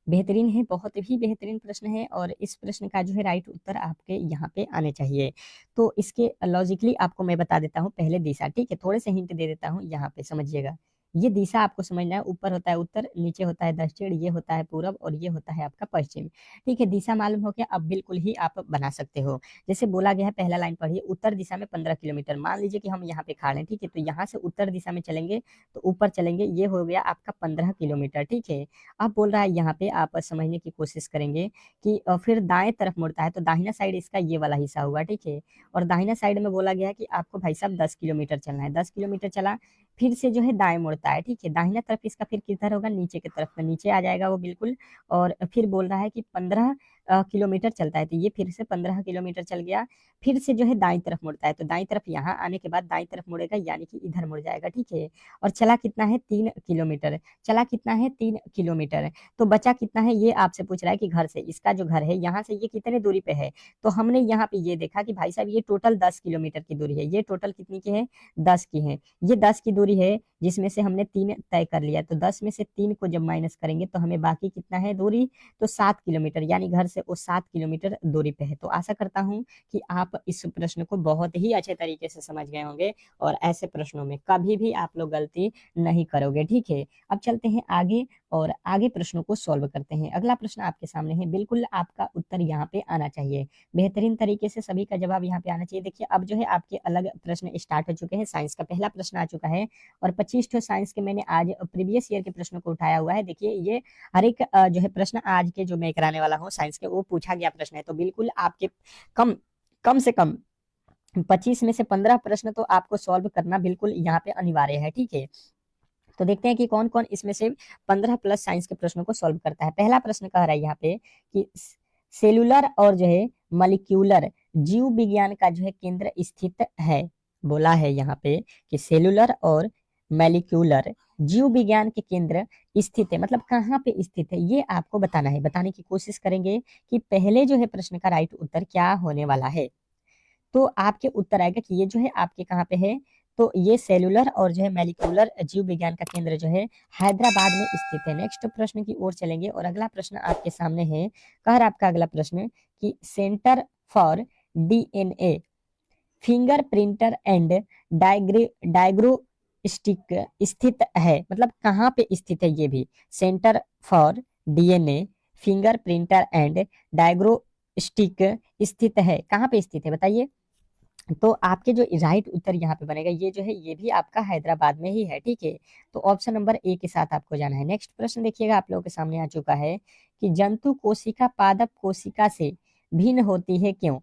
बेहतरीन है, बहुत ही बेहतरीन प्रश्न है और इस प्रश्न का जो है राइट उत्तर आपके यहाँ पे आने चाहिए। तो इसके लॉजिकली आपको मैं बता देता हूँ पहले दिशा, ठीक है, थोड़े से हिंट दे देता हूँ यहाँ पे, समझिएगा। ये दिशा आपको समझना है, ऊपर होता है उत्तर, नीचे होता है दक्षिण, ये होता है पूरब और ये होता है आपका पश्चिम। ठीक है, दिशा मालूम हो गया, अब बिल्कुल ही आप बना सकते हो। जैसे बोला गया है, पहला लाइन पढ़िए, उत्तर दिशा में 15 किलोमीटर। मान लीजिए कि हम यहाँ पे खड़े हैं, ठीक है, तो यहाँ से उत्तर दिशा में चलेंगे तो ऊपर चलेंगे, ये हो गया आपका 15 किलोमीटर। ठीक है, अब बोल रहा है यहाँ पे आप समझने की कोशिश करेंगे कि फिर दाएं तरफ मुड़ता है तो दाहिना साइड इसका ये वाला हिस्सा हुआ, ठीक है, और दाहिना साइड में बोला गया है कि आपको भाई साहब 10 किलोमीटर चलना है। 10 किलोमीटर चला, फिर से जो है दाएं मुड़ता है, ठीक है, दाहिना तरफ इसका फिर किधर होगा, नीचे की तरफ, नीचे आ जाएगा वो बिल्कुल। और फिर बोल रहा है कि 15 किलोमीटर चलता है, तो ये फिर से 15 किलोमीटर चल गया, फिर से जो है दाईं तरफ मुड़ता है, तो दाईं तरफ यहाँ आने के बाद दाईं तरफ मुड़ेगा, यानी कि इधर मुड़ जाएगा, ठीक है, और चला कितना है 3 किलोमीटर। चला कितना है 3 किलोमीटर, तो बचा कितना है, ये आपसे पूछ रहा है कि घर से, इसका जो घर है यहाँ से ये कितने दूरी पे है। तो हमने यहाँ पे ये देखा कि भाई साहब ये टोटल 10 किलोमीटर की दूरी है, ये टोटल कितनी की है, 10 की है, ये 10 की दूरी है, जिसमें से हमने 3 तय कर लिया। तो 10 में से 3 को जब माइनस करेंगे तो हमें बाकी कितना है दूरी, तो 7 किलोमीटर, यानी घर से वो 7 किलोमीटर दूरी पे है। तो आशा करता हूँ कि आप इस प्रश्न को बहुत ही अच्छे तरीके से समझ गए होंगे और ऐसे प्रश्नों में कभी भी आप लोग गलती नहीं करोगे, ठीक है। अब चलते हैं आगे और आगे प्रश्नों को सॉल्व करते हैं। अगला प्रश्न आपके सामने है, बिल्कुल आपका उत्तर यहाँ पे आना चाहिए, बेहतरीन तरीके से सभी का जवाब यहाँ पे आना चाहिए। देखिए अब जो है आपके अलग प्रश्न स्टार्ट हो चुके हैं। साइंस का पहला प्रश्न आ चुका है और 25 साइंस के मैंने आज प्रीवियस ईयर के प्रश्नों को उठाया हुआ है। देखिए ये हर एक जो है प्रश्न आज के जो मैं कराने वाला हूँ साइंस के, वो पूछा गया प्रश्न है। तो बिल्कुल आपके कम कम से कम 25 में से 15 प्रश्न तो आपको सॉल्व करना बिल्कुल यहाँ पे अनिवार्य है, ठीक है। तो देखते हैं कि कौन कौन इसमें से 15 प्लस साइंस के प्रश्नों को सॉल्व करता है। पहला प्रश्न कह रहा है यहाँ पे कि सेलुलर और जो है मॉलिक्यूलर जीव विज्ञान का जो है केंद्र स्थित है। बोला है यहाँ पे कि सेलुलर और मॉलिक्यूलर जीव विज्ञान के केंद्र स्थित है, मतलब कहाँ पे स्थित है, ये आपको बताना है। बताने की कोशिश करेंगे कि पहले जो है प्रश्न का राइट उत्तर क्या होने वाला है। तो आपके उत्तर आएगा कि ये जो है आपके कहाँ पे है, तो ये सेलुलर और जो है मॉलिक्यूलर जीव विज्ञान का केंद्र जो है हैदराबाद में स्थित है। नेक्स्ट प्रश्न की ओर चलेंगे और अगला प्रश्न आपके सामने है। कह रहा आपका अगला प्रश्न कि centre for DNA finger printer and diagnostic स्थित है, मतलब कहाँ पे स्थित है ये भी। Centre for DNA finger printer and diagnostic स्थित है, कहाँ पे स्थित है बताइए। तो आपके जो राइट उत्तर यहाँ पे बनेगा, ये जो है ये भी आपका हैदराबाद में ही है, ठीक है। तो ऑप्शन नंबर ए के साथ आपको जाना है। नेक्स्ट प्रश्न देखिएगा आप लोगों के सामने आ चुका है कि जंतु कोशिका पादप कोशिका से भिन्न होती है क्यों।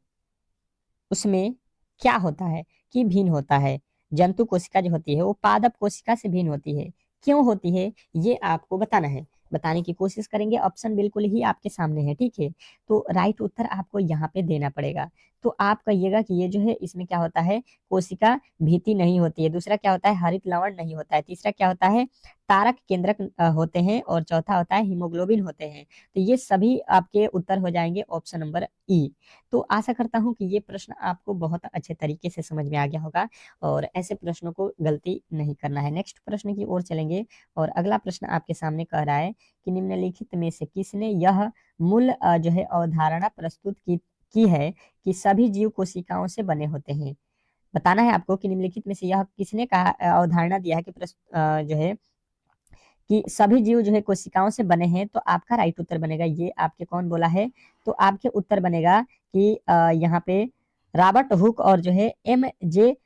उसमें क्या होता है कि भिन्न होता है। जंतु कोशिका जो होती है वो पादप कोशिका से भिन्न होती है, क्यों होती है ये आपको बताना है। बताने की कोशिश करेंगे, ऑप्शन बिल्कुल ही आपके सामने है, ठीक है। तो राइट उत्तर आपको यहाँ पे देना पड़ेगा। तो आप कहिएगा कि ये जो है इसमें क्या होता है, कोशिका भीति नहीं होती है। दूसरा क्या होता है, हरित लवण नहीं होता है। तीसरा क्या होता है, तारक केंद्रक होते हैं। और चौथा होता है हीमोग्लोबिन होते हैं। तो ये सभी आपके उत्तर हो जाएंगे ऑप्शन नंबर ई। तो आशा करता हूँ कि ये प्रश्न आपको बहुत अच्छे तरीके से समझ में आ गया होगा और ऐसे प्रश्नों को गलती नहीं करना है। नेक्स्ट प्रश्न की ओर चलेंगे और अगला प्रश्न आपके सामने कह रहा है कि निम्नलिखित में से किसने यह मूल जो है अवधारणा प्रस्तुत की है कि सभी जीव कोशिकाओं से बने होते हैं। बताना है आपको कि निम्नलिखित में से यह किसने कहा अवधारणा दिया है कि जो है कि सभी जीव जो है कोशिकाओं से बने हैं। तो आपका राइट उत्तर बनेगा, ये आपके कौन बोला है, तो आपके उत्तर बनेगा कि यहाँ पे रॉबर्ट हुक और जो है एम जे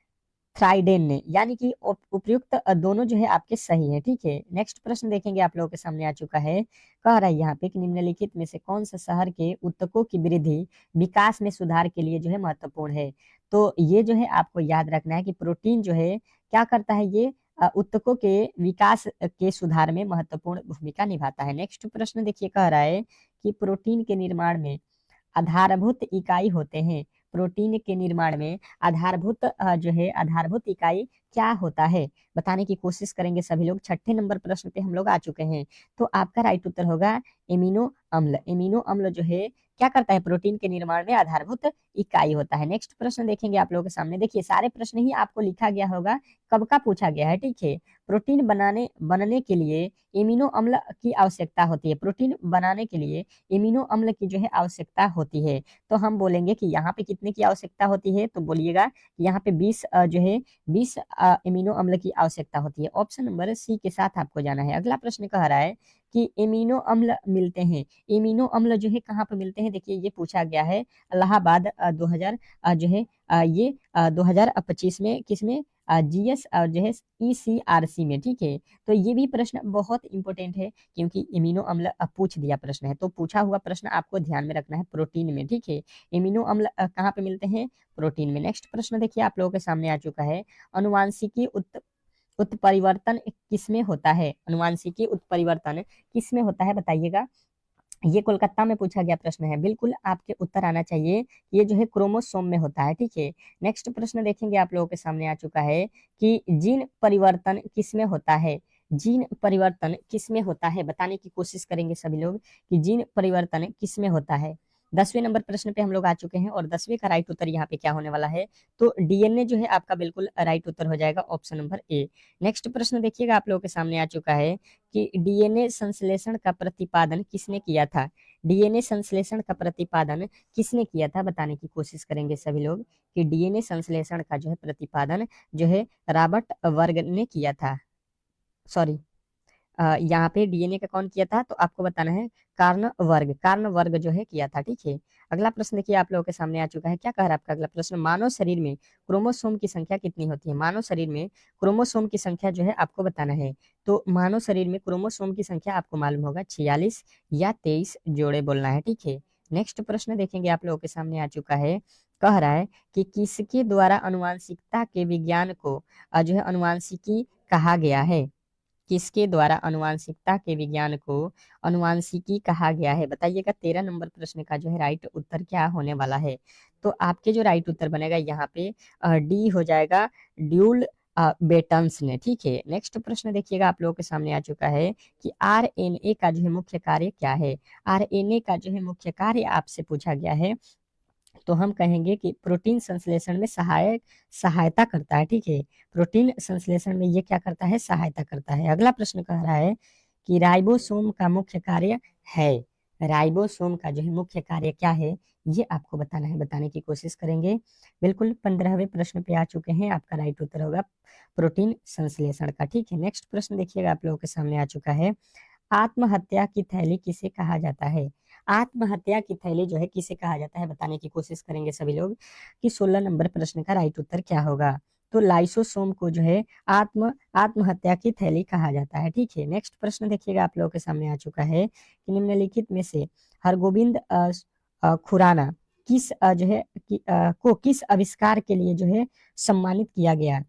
थ्राइडेन ने, यानी कि उपयुक्त दोनों जो है आपके सही है, ठीक है। नेक्स्ट प्रश्न देखेंगे आप लोगों के सामने आ चुका है। कह रहा है यहाँ पे कि निम्नलिखित में से कौन सा शहर के ऊतकों की वृद्धि विकास में सुधार के लिए जो है महत्वपूर्ण है। तो ये जो है आपको याद रखना है कि प्रोटीन जो है क्या करता है, ये ऊतकों के विकास के सुधार में महत्वपूर्ण भूमिका निभाता है। नेक्स्ट प्रश्न देखिए, कह रहा है कि प्रोटीन के निर्माण में आधारभूत इकाई होते हैं। प्रोटीन के निर्माण में आधारभूत जो है आधारभूत इकाई क्या होता है, बताने की कोशिश करेंगे सभी लोग। छठे नंबर प्रश्न पे हम लोग आ चुके हैं। तो आपका राइट उत्तर होगा एमिनो अम्ल। एमिनो अम्ल जो है क्या करता है, प्रोटीन के निर्माण में आधारभूत इकाई होता है। नेक्स्ट प्रश्न देखेंगे आप लोगों के सामने। देखिए सारे प्रश्न ही आपको लिखा गया होगा कब का पूछा गया है, ठीक है। प्रोटीन बनने के लिए एमिनो अम्ल की आवश्यकता होती है। प्रोटीन बनाने के लिए एमिनो अम्ल की जो है आवश्यकता होती है। तो हम बोलेंगे कि यहाँ पे कितने की आवश्यकता होती है, तो बोलिएगा यहाँ पे 20 जो है 20 एमिनो अम्ल की आवश्यकता होती है। ऑप्शन नंबर सी के साथ आपको जाना है। अगला प्रश्न कह रहा है कि एमिनो अम्ल मिलते हैं। एमिनो अम्ल जो है कहाँ पे मिलते हैं, देखिए ये पूछा गया है इलाहाबाद 2000 जो है ये 2025 में किसमें जीएस जो है ईसीआरसी में, ठीक है। तो ये भी प्रश्न बहुत इंपॉर्टेंट है क्योंकि एमिनो अम्ल पूछ दिया प्रश्न है, तो पूछा हुआ प्रश्न आपको ध्यान में रखना है प्रोटीन में, ठीक है। एमिनो अम्ल कहाँ पे मिलते हैं, प्रोटीन में। नेक्स्ट प्रश्न देखिए आप लोगों के सामने आ चुका है। अनुवांशिकी उत्परिवर्तन किसमें होता है, अनुवांशिकी उत्परिवर्तन किसमें होता है बताइएगा। ये कोलकाता में पूछा गया प्रश्न है, बिल्कुल आपके उत्तर आना चाहिए। ये जो है क्रोमोसोम में होता है, ठीक है। नेक्स्ट प्रश्न देखेंगे आप लोगों के सामने आ चुका है कि जीन परिवर्तन किसमें होता है। जीन परिवर्तन किसमें होता है, बताने की कोशिश करेंगे सभी लोग कि जीन परिवर्तन किसमें होता है। 10वें नंबर प्रश्न पे हम लोग आ चुके हैं और 10वें का राइट उत्तर यहाँ पे क्या होने वाला है, तो डीएनए जो है आपका बिल्कुल राइट उत्तर हो जाएगा, ऑप्शन नंबर ए। नेक्स्ट प्रश्न देखिएगा आप लोगों के सामने आ चुका है कि डीएनए संश्लेषण का प्रतिपादन किसने किया था। डीएनए संश्लेषण का प्रतिपादन किसने किया था, बताने की कोशिश करेंगे सभी लोग कि डीएनए संश्लेषण का जो है प्रतिपादन जो है रॉबर्ट वर्ग ने किया था। सॉरी, यहाँ पे डीएनए का कौन किया था, तो आपको बताना है कार्नवर्ग जो है किया था, ठीक है। अगला प्रश्न देखिए आप लोगों के सामने आ चुका है। क्या कह रहा है आपका अगला प्रश्न, मानव शरीर में क्रोमोसोम की संख्या कितनी होती है। मानव शरीर में क्रोमोसोम की संख्या जो है आपको बताना है। तो मानव शरीर में क्रोमोसोम की संख्या आपको मालूम होगा 46 या 23 जोड़े बोलना है, ठीक है। नेक्स्ट प्रश्न देखेंगे आप लोगों के सामने आ चुका है। कह रहा है कि किसके द्वारा अनुवांशिकता के विज्ञान को जो है अनुवांशिकी कहा गया है। किसके द्वारा अनुवांशिकता के विज्ञान को अनुवांशिकी कहा गया है, बताइएगा। 13 नंबर प्रश्न का जो है राइट उत्तर क्या होने वाला है, तो आपके जो राइट उत्तर बनेगा यहाँ पे डी हो जाएगा, ड्यूल बेटन्स ने, ठीक है। नेक्स्ट प्रश्न देखिएगा आप लोगों के सामने आ चुका है कि आरएनए का जो है मुख्य कार्य क्या है। आरएनए का जो है मुख्य कार्य आपसे पूछा गया है, तो हम कहेंगे कि प्रोटीन संश्लेषण में सहायता करता है, ठीक है। प्रोटीन संश्लेषण में ये क्या करता है, सहायता करता है। अगला प्रश्न कह रहा है कि राइबोसोम का मुख्य कार्य है। राइबोसोम का जो है मुख्य कार्य क्या है, ये आपको बताना है, बताने की कोशिश करेंगे। बिल्कुल 15वें प्रश्न पे आ चुके हैं। आपका राइट उत्तर होगा प्रोटीन संश्लेषण का, ठीक है। नेक्स्ट प्रश्न देखिएगा आप लोगों के सामने आ चुका है। आत्महत्या की थैली किसे कहा जाता है। आत्महत्या की थैली जो है किसे कहा जाता है, बताने की कोशिश करेंगे सभी लोग कि 16 नंबर प्रश्न का राइट उत्तर क्या होगा। तो लाइसोसोम को जो है आत्महत्या की थैली कहा जाता है, ठीक है। नेक्स्ट प्रश्न देखिएगा आप लोगों के सामने आ चुका है कि निम्नलिखित में से हरगोविंद खुराना जो है को किस आविष्कार के लिए जो है सम्मानित किया गया।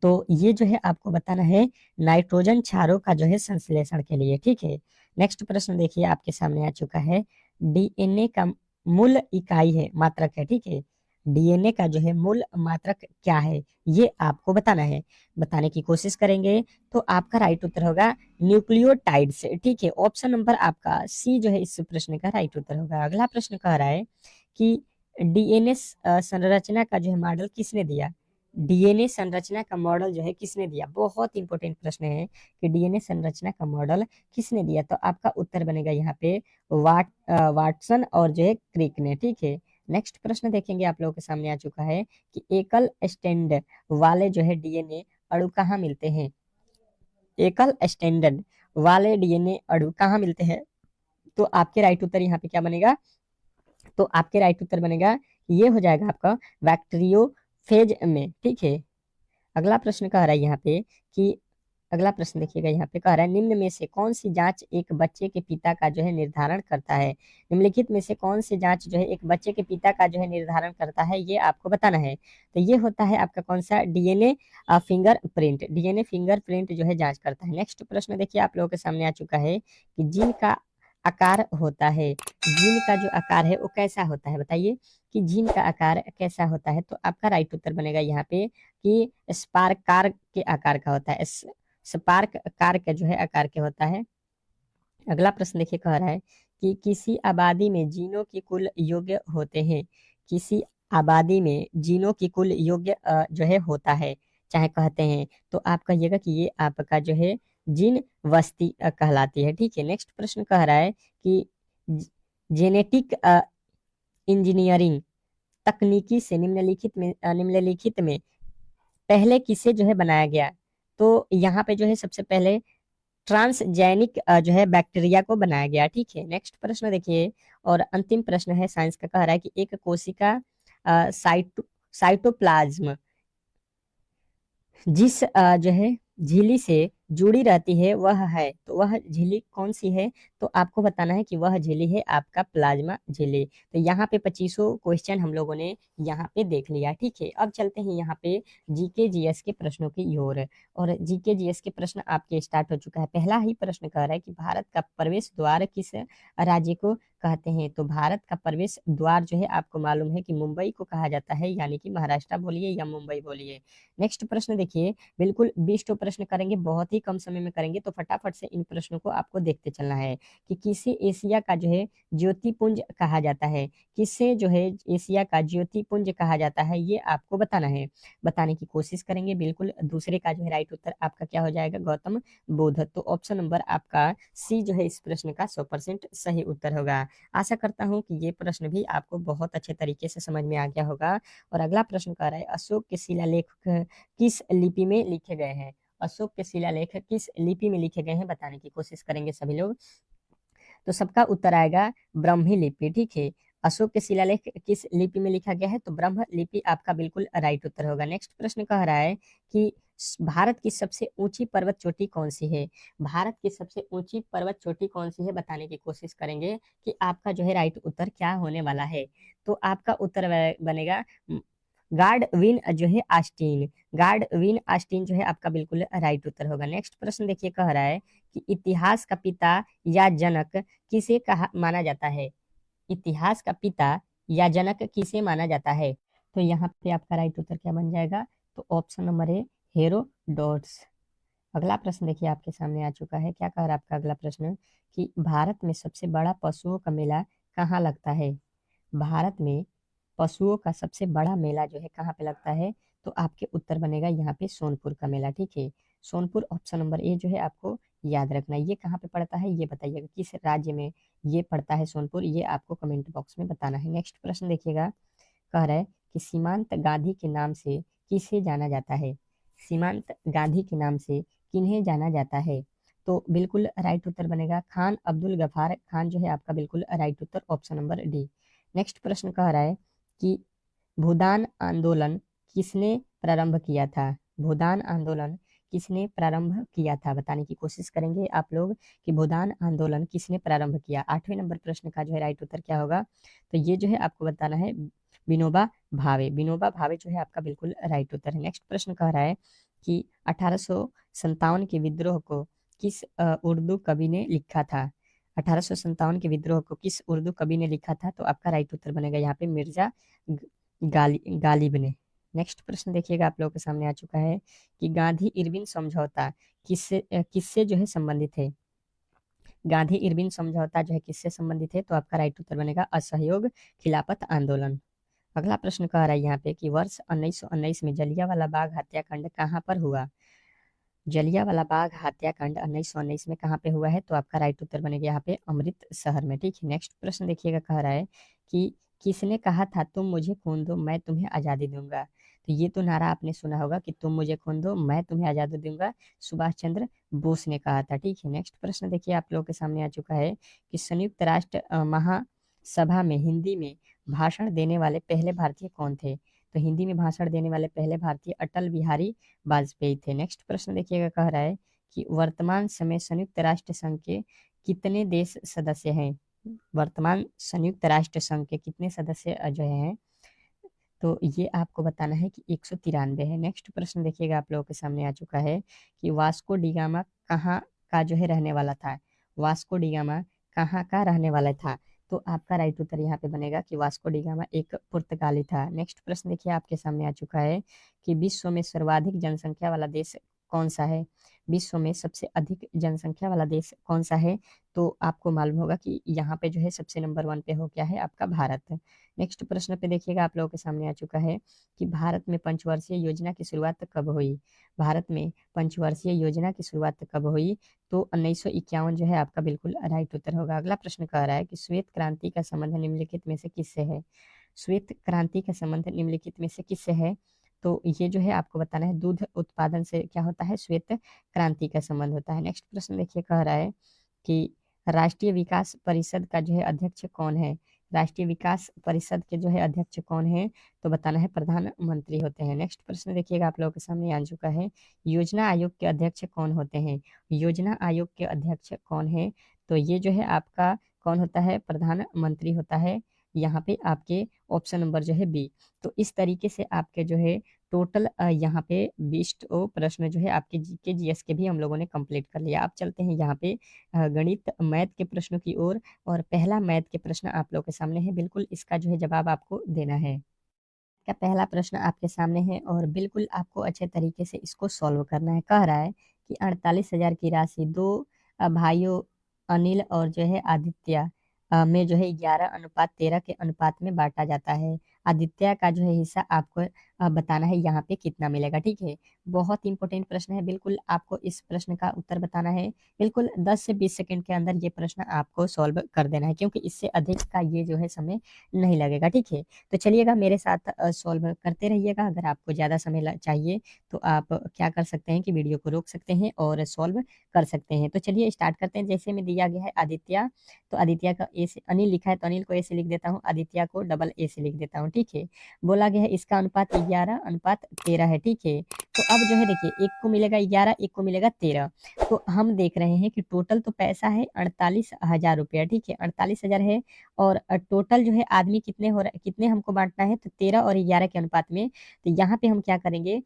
तो ये जो है आपको बताना है नाइट्रोजन क्षारों का जो है संश्लेषण के लिए, ठीक है। नेक्स्ट प्रश्न देखिए आपके सामने आ चुका है। डीएनए का मूल इकाई है, मात्रक है, ठीक है। डीएनए का जो है मूल मात्रक क्या है, ये आपको बताना है, बताने की कोशिश करेंगे। तो आपका राइट उत्तर होगा न्यूक्लियोटाइड्स, ठीक है। ऑप्शन नंबर आपका सी जो है इस प्रश्न का राइट उत्तर होगा। अगला प्रश्न कह रहा है कि डीएनए संरचना का जो है मॉडल किसने दिया। डीएनए संरचना का मॉडल जो है किसने दिया, बहुत इंपॉर्टेंट प्रश्न है कि डीएनए संरचना का मॉडल किसने दिया। तो आपका उत्तर बनेगा यहाँ पे वाटसन और जो है क्रिक ने, ठीक है। नेक्स्ट प्रश्न देखेंगे आप लोगों के सामने आ चुका है कि एकल स्टैंड वाले जो है डीएनए अणु कहाँ मिलते हैं। एकल स्टैंडर्ड वाले डीएनए अणु कहाँ मिलते हैं, तो आपके राइट उत्तर यहाँ पे क्या बनेगा, तो आपके राइट उत्तर बनेगा ये हो जाएगा आपका बैक्टीरियोफेज में, ठीक है। अगला प्रश्न कह रहा है यहाँ पे कि अगला प्रश्न देखिएगा, यहाँ पे कह रहा है निम्न में से कौन सी जांच एक बच्चे के पिता का जो है निर्धारण करता है। निम्नलिखित में से कौन सी जांच जो है एक बच्चे के पिता का जो है निर्धारण करता है, ये आपको बताना है। तो ये होता है आपका कौन सा, डीएनए फिंगरप्रिंट। डीएनए फिंगरप्रिंट जो है जांच करता है। नेक्स्ट प्रश्न देखिए आप लोगों के सामने आ चुका है कि जीन का आकार होता है, जीन का जो आकार है वो कैसा होता है, बताइए कि जीन का आकार कैसा होता है। तो आपका राइट उत्तर बनेगा यहाँ पे कि स्पार्क कार के आकार का होता है, स्पार्क कार का जो है आकार के होता है। अगला प्रश्न देखिए, कह रहा है कि किसी आबादी में जीनों की कुल योग्य होते हैं। किसी आबादी में जीनों की कुल योग्य जो है होता है, चाहे कहते हैं, तो आप कहिएगा कि ये आपका जो है जीन वस्ती कहलाती है। ठीक है, नेक्स्ट प्रश्न कह रहा है कि जेनेटिक इंजीनियरिंग तकनीकी से निम्नलिखित में पहले किसे जो है बनाया गया। तो यहाँ पे जो है सबसे पहले ट्रांसजेनिक जो है बैक्टीरिया को बनाया गया। ठीक है, नेक्स्ट प्रश्न देखिए और अंतिम प्रश्न है साइंस का, कह रहा है कि एक कोशिका साइटोप्लाज्म जिस जो है झिल्ली से जुड़ी रहती है वह है, तो वह झिल्ली कौन सी है। तो आपको बताना है कि वह झिल्ली है आपका प्लाज्मा झिल्ली। तो यहाँ पे 2500 क्वेश्चन हम लोगों ने यहाँ पे देख लिया। ठीक है, अब चलते हैं यहाँ पे जीके जीएस के प्रश्नों की ओर। और जीके जीएस के प्रश्न आपके स्टार्ट हो चुका है। पहला ही प्रश्न कह रहा है कि भारत का प्रवेश द्वार किस राज्य को कहते हैं। तो भारत का प्रवेश द्वार जो है आपको मालूम है कि मुंबई को कहा जाता है, यानी कि महाराष्ट्र बोलिए या मुंबई बोलिए। नेक्स्ट प्रश्न देखिए, बिल्कुल 20 प्रश्न करेंगे, बहुत ही कम समय में करेंगे, तो फटाफट से इन प्रश्नों को आपको देखते चलना है कि किसे एशिया का जो है ज्योतिपुंज कहा जाता है। किसे जो है एशिया का ज्योतिपुंज कहा जाता है, ये आपको बताना है, बताने की कोशिश करेंगे। बिल्कुल दूसरे का जो है राइट उत्तर आपका क्या हो जाएगा, गौतम बुद्ध। तो ऑप्शन नंबर आपका सी जो है इस प्रश्न का 100% सही उत्तर होगा। आशा करता हूँ कि ये प्रश्न भी आपको बहुत अच्छे तरीके से समझ में आ गया होगा। और अगला प्रश्न कह रहा है अशोक के शिलालेख किस लिपि में लिखे गए हैं। अशोक के शिलालेख किस लिपि में लिखे गए हैं, बताने की कोशिश करेंगे सभी लोग। तो सबका उत्तर आएगा ब्रह्मी लिपि। ठीक है, अशोक के शिलालेख किस लिपि में लिखा गया है, तो ब्रह्म लिपि आपका बिल्कुल राइट उत्तर होगा। नेक्स्ट प्रश्न कह रहा है कि भारत की सबसे ऊंची पर्वत चोटी कौन सी है। भारत की सबसे ऊंची पर्वत चोटी कौन सी है, बताने की कोशिश करेंगे कि आपका जो है राइट उत्तर क्या होने वाला है। तो आपका उत्तर बनेगा गार्डविन जो है आस्टीन। गार्डविन आस्टीन जो है आपका बिल्कुल राइट उत्तर होगा। नेक्स्ट प्रश्न देखिए, कह रहा है कि इतिहास का पिता या जनक किसे कहा माना जाता है। इतिहास का पिता या जनक किसे माना जाता है। तो यहाँ पे आपका राइट उत्तर क्या बन जाएगा, तो ऑप्शन नंबर ए हेरोडोटस। अगला प्रश्न देखिए आपके सामने आ चुका है। क्या कह रहा है आपका अगला प्रश्न कि भारत में सबसे बड़ा पशुओं का मेला कहाँ लगता है। भारत में पशुओं का सबसे बड़ा मेला जो है कहाँ पे लगता है, तो आपके उत्तर बनेगा यहाँ पे सोनपुर का मेला। ठीक है, सोनपुर ऑप्शन नंबर ए जो है आपको याद रखना है। ये कहाँ पे पड़ता है ये बताइएगा, किस राज्य में ये पड़ता है सोनपुर, ये आपको कमेंट बॉक्स में बताना है। नेक्स्ट प्रश्न देखिएगा, कह रहा है कि सीमांत गांधी के नाम से किसे जाना जाता है। सीमांत गांधी के नाम से किन्हें जाना जाता है, तो बिल्कुल राइट उत्तर बनेगा खान अब्दुल गफार खान जो है आपका बिल्कुल राइट उत्तर, ऑप्शन नंबर डी। नेक्स्ट प्रश्न कह रहा है कि भूदान आंदोलन किसने प्रारंभ किया था। भूदान आंदोलन किसने प्रारंभ किया था, बताने की कोशिश करेंगे आप लोग कि भूदान आंदोलन किसने प्रारंभ किया। 8वें नंबर प्रश्न का जो है राइट उत्तर क्या होगा, तो ये जो है आपको बताना है विनोबा भावे। विनोबा भावे जो है आपका बिल्कुल राइट उत्तर है। नेक्स्ट प्रश्न कह रहा है कि 1857 के विद्रोह को किस उर्दू कवि ने लिखा था। 1857 के विद्रोह को किस उर्दू कवि ने लिखा था, तो आपका राइट उत्तर बनेगा यहाँ पे मिर्जा गालिब ने। नेक्स्ट प्रश्न देखिएगा आप लोगों के सामने आ चुका है कि गांधी इरविन समझौता किससे जो है संबंधित है। गांधी इरविन समझौता जो है किससे संबंधित है, तो आपका राइट उत्तर बनेगा असहयोग खिलाफत आंदोलन। अगला प्रश्न कह रहा है यहाँ पे कि वर्ष 1919 में जलियांवाला बाग हत्याकांड कहाँ पर हुआ। जलियांवाला बाग हत्याकांड 1919 में कहाँ पे हुआ है, तो आपका राइट उत्तर बनेगा यहाँ पे अमृतसर में। ठीक है, नेक्स्ट प्रश्न देखिएगा, कह रहा है कि किसने कहा था तुम मुझे खून दो मैं तुम्हें आजादी दूंगा। तो ये तो नारा आपने सुना होगा कि तुम मुझे खून दो मैं तुम्हें आजादी दूंगा, सुभाष चंद्र बोस ने कहा था। ठीक है, नेक्स्ट प्रश्न देखिए आप लोगों के सामने आ चुका है कि संयुक्त राष्ट्र महासभा में हिंदी में भाषण देने वाले पहले भारतीय कौन थे। तो हिंदी में भाषण देने वाले पहले भारतीय अटल बिहारी वाजपेयी थे। नेक्स्ट प्रश्न देखिएगा, कह रहा है कि वर्तमान समय संयुक्त राष्ट्र संघ के कितने देश सदस्य हैं। वर्तमान संयुक्त राष्ट्र संघ के कितने सदस्य जो हैं, तो ये आपको बताना है कि 193 है। नेक्स्ट प्रश्न देखिएगा आप लोगों के सामने आ चुका है कि वास्को डी गामा कहाँ का जो है रहने वाला था। वास्को डी गामा कहाँ का रहने वाला था, तो आपका राइट उत्तर यहाँ पे बनेगा कि वास्को डी गामा एक पुर्तगाली था। नेक्स्ट प्रश्न देखिए आपके सामने आ चुका है कि विश्व में सर्वाधिक जनसंख्या वाला देश कौन सा है। विश्व में सबसे अधिक जनसंख्या वाला देश कौन सा है, तो आपको मालूम होगा कि यहाँ पे जो है सबसे नंबर 1 पे हो गया है आपका भारत। नेक्स्ट प्रश्न पे देखिएगा आप लोगों के सामने आ चुका है कि भारत में पंचवर्षीय योजना की शुरुआत कब हुई। भारत में पंचवर्षीय योजना की शुरुआत कब हुई, तो 1951 जो है आपका बिल्कुल राइट उत्तर होगा। अगला प्रश्न कह रहा है कि श्वेत क्रांति का संबंध निम्नलिखित में से किससे है। श्वेत क्रांति का संबंध निम्नलिखित में से किससे है, तो ये जो है आपको बताना है दूध उत्पादन से क्या होता है, श्वेत क्रांति का संबंध होता है। नेक्स्ट प्रश्न देखिए कह रहा है कि राष्ट्रीय विकास परिषद का जो है अध्यक्ष कौन है। राष्ट्रीय विकास परिषद के जो है अध्यक्ष कौन है, तो बताना है प्रधानमंत्री होते हैं। नेक्स्ट प्रश्न देखिएगा आप लोगों के सामने आ चुका है, योजना आयोग के अध्यक्ष कौन होते हैं। योजना आयोग के अध्यक्ष कौन है, तो ये जो है आपका कौन होता है, प्रधानमंत्री होता है। यहाँ पे आपके ऑप्शन नंबर जो है बी। तो इस तरीके से आपके जो है टोटल यहाँ पे 20 प्रश्न जो है आपके जीके जीएस के भी हम लोगों ने कंप्लीट कर लिया। अब चलते हैं यहाँ पे गणित मैथ के प्रश्नों की ओर, और पहला मैथ के प्रश्न आप लोगों के सामने है, बिल्कुल इसका जो है जवाब आपको देना है। का पहला प्रश्न आपके सामने है और बिल्कुल आपको अच्छे तरीके से इसको सॉल्व करना है। कह रहा है कि 48,000 की राशि दो भाइयों अनिल और जो है आदित्य में जो है 11:13 के अनुपात में बांटा जाता है। आदित्य का जो है हिस्सा आपको बताना है यहाँ पे कितना मिलेगा। ठीक है, बहुत इंपॉर्टेंट प्रश्न है, बिल्कुल आपको इस प्रश्न का उत्तर बताना है। बिल्कुल 10 से 20 सेकंड के अंदर ये प्रश्न आपको सॉल्व कर देना है, क्योंकि इससे अधिक का ये जो है समय नहीं लगेगा। ठीक है, तो चलिएगा मेरे साथ सॉल्व करते रहिएगा। अगर आपको ज़्यादा समय चाहिए तो आप क्या कर सकते हैं कि वीडियो को रोक सकते हैं और सॉल्व कर सकते हैं। तो चलिए स्टार्ट करते हैं। जैसे में दिया गया है आदित्य, तो आदित्य का ए से, अनिल लिखा है तो अनिल को ए से लिख देता हूँ, आदित्य को डबल ए से लिख देता हूँ। ठीक है, बोला गया है इसका अनुपात 11:13 है। ठीक है, तो अब जो है देखिए एक को मिलेगा 11, एक को मिलेगा 13। तो हम देख रहे हैं कि टोटल तो पैसा है 48,000 रुपया। ठीक है, 48,000 है, और टोटल जो है आदमी कितने हो रहा, कितने हमको बांटना है, तो 13 और 11 के अनुपात में। तो यहाँ पे हम क्या करेंगे,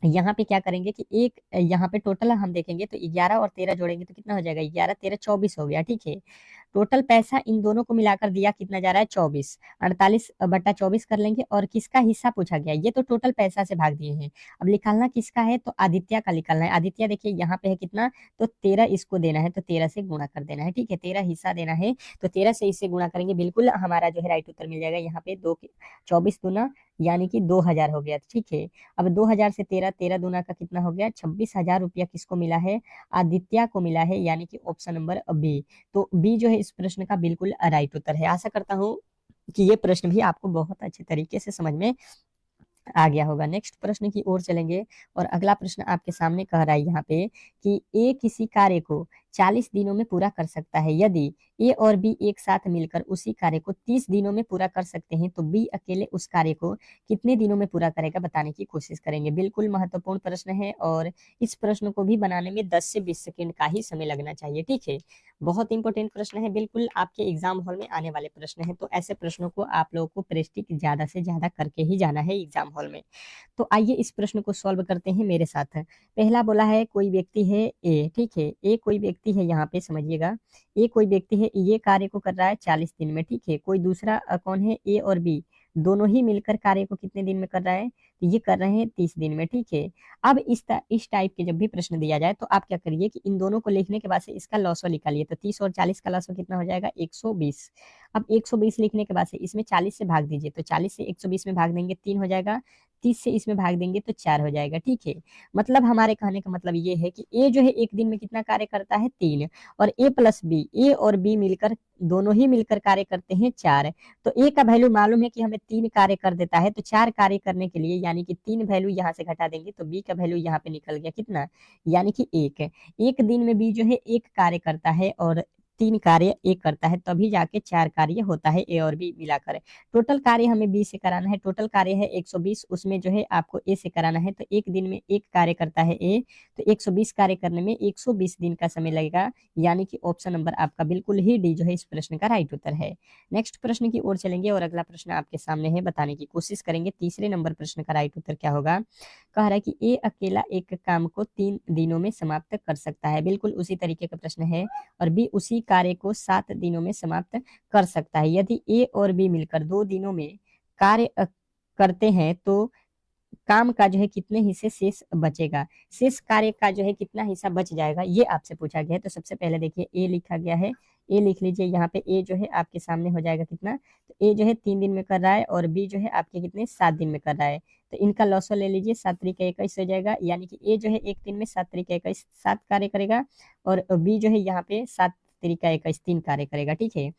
यहाँ पे क्या करेंगे कि एक यहाँ पे टोटल हम देखेंगे तो 11 और 13 जोड़ेंगे तो कितना हो जाएगा, 11 13 24 हो गया। ठीक है, टोटल पैसा इन दोनों को मिलाकर दिया कितना जा रहा है, 24। 48/24 कर लेंगे, और किसका हिस्सा पूछा गया, ये तो टोटल पैसा से भाग दिए हैं। अब निकालना किसका है, तो आदित्य का निकालना है। आदित्य देखिए यहाँ पे है कितना, तो 13 इसको देना है, तो 13 से गुणा कर देना है। ठीक है, 13 हिस्सा देना है, तो 13 से इससे गुणा करेंगे, बिल्कुल हमारा जो है राइट उत्तर मिल जाएगा। यहाँ पे 24 दूना यानी कि 2,000 हो गया। ठीक है, अब 2,000 से 13 दूना का कितना हो गया, 26,000 रुपया किसको मिला है, आदित्य को मिला है, यानी कि ऑप्शन नंबर बी। तो बी जो है इस प्रश्न का बिल्कुल राइट उत्तर है। आशा करता हूँ कि ये प्रश्न भी आपको बहुत अच्छे तरीके से समझ में आ गया होगा। नेक्स्ट प्रश्न की ओर चलेंगे, और अगला प्रश्न आपके सामने कह रहा है यहाँ पे कि ए किसी कार्य को 40 दिनों में पूरा कर सकता है। यदि ए और बी एक साथ मिलकर उसी कार्य को 30 दिनों में पूरा कर सकते हैं, तो बी अकेले उस कार्य को कितने दिनों में पूरा करेगा, बताने की कोशिश करेंगे। बिल्कुल महत्वपूर्ण प्रश्न है, और इस प्रश्न को भी बनाने में 10 से 20 सेकंड का ही समय लगना चाहिए। ठीक है, बहुत इंपॉर्टेंट प्रश्न है, बिल्कुल आपके एग्जाम हॉल में आने वाले प्रश्न है। तो ऐसे प्रश्नों को आप लोगों को प्रैक्टिस ज्यादा से ज्यादा करके ही जाना है एग्जाम हॉल में। तो आइए इस प्रश्न को सॉल्व करते हैं मेरे साथ। पहला बोला है कोई व्यक्ति है ए। ठीक है, ए कोई व्यक्ति है, यहाँ पे समझिएगा, ए कोई व्यक्ति है, ये कार्य को कर रहा है 40 दिन में। ठीक है, कोई दूसरा कौन है, ए और बी दोनों ही मिलकर कार्य को कितने दिन में कर रहा है, तो ये कर रहे हैं 30 दिन में। ठीक है, अब इस टाइप के जब भी प्रश्न दिया जाए तो आप क्या करिए कि इन दोनों को लिखने के बाद से इसका लॉसो निकालिए। तो 30 और 40 का लॉसो कितना हो जाएगा, 120। अब 120 लिखने के बाद से इसमें 40 से भाग दीजिए, तो 40 से 120 में भाग देंगे 3 हो जाएगा, 30 से इसमें भाग देंगे तो 4 हो जाएगा। ठीक है, मतलब हमारे कहने का मतलब ये है कि ए जो है एक दिन में कितना कार्य करता है, 3, और ए प्लस बी, ए और बी मिलकर दोनों ही मिलकर कार्य करते हैं 4। तो ए का वैल्यू मालूम है कि हमें 3 कार्य कर देता है, तो 4 कार्य करने के लिए यानी कि 3 वैल्यू यहाँ से घटा देंगे, तो बी का वैल्यू यहाँ पे निकल गया कितना, यानी कि 1। एक दिन में बी जो है 1 कार्य करता है, और 3 कार्य ए करता है, तभी जाके 4 कार्य होता है ए और बी मिलाकर। टोटल कार्य हमें बी से कराना है, टोटल कार्य है 120, उसमें जो है आपको ए से कराना है, तो एक दिन में एक कार्य करता है ए, तो 120 कार्य करने में 120 दिन का समय लगेगा, यानी कि ऑप्शन नंबर आपका बिल्कुल ही डी जो है इस प्रश्न का राइट उत्तर है। नेक्स्ट प्रश्न की ओर चलेंगे और अगला प्रश्न आपके सामने है, बताने की कोशिश करेंगे तीसरे नंबर प्रश्न का राइट उत्तर क्या होगा। कह रहा है कि ए अकेला एक काम को 3 दिनों में समाप्त कर सकता है, बिल्कुल उसी तरीके का प्रश्न है, और बी उसी कार्य को 7 दिनों में समाप्त कर सकता है। यदि ए और बी मिलकर 2 दिनों में कार्य करते हैं तो काम का जो है कितने हिस्से शेष बचेगा, शेष कार्य का जो है कितना हिस्सा बच जाएगा, ये आपसे पूछा गया है। तो सबसे पहले देखिए ए लिखा गया है, ए लिख लीजिए, यहाँ पे ए जो है आपके सामने हो जाएगा कितना, तो ए जो है 3 दिन में कर रहा है और बी जो है आपके कितने 7 दिन में कर रहा है, तो इनका लॉसो ले लीजिए, 7 तरीका 21 हो जाएगा, यानी कि ए जो है एक दिन में 7 तरीका 21 7 कार्य करेगा, और बी जो है यहाँ पे 7 तरीका 21 3 कार्य करेगा, ठीक है।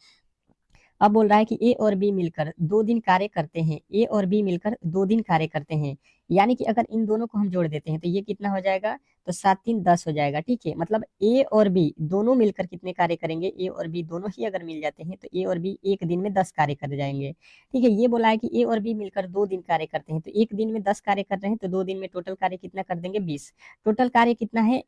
अब बोल रहा है कि ए और बी मिलकर 2 दिन कार्य करते हैं, ए और बी मिलकर 2 दिन कार्य करते हैं, यानी कि अगर इन दोनों को हम जोड़ देते हैं तो ये कितना हो जाएगा, तो 7 3 10 हो जाएगा, ठीक है। मतलब ए और बी दोनों मिलकर कितने कार्य करेंगे, ए और बी दोनों ही अगर मिल जाते हैं तो ए और बी एक दिन में 10 कार्य कर जाएंगे, ठीक है। ये बोला है कि ए और बी मिलकर 2 दिन कार्य करते हैं, तो एक दिन में 10 कार्य कर रहे हैं, तो 2 दिन में टोटल कार्य कितना कर देंगे 20, टोटल कार्य कितना है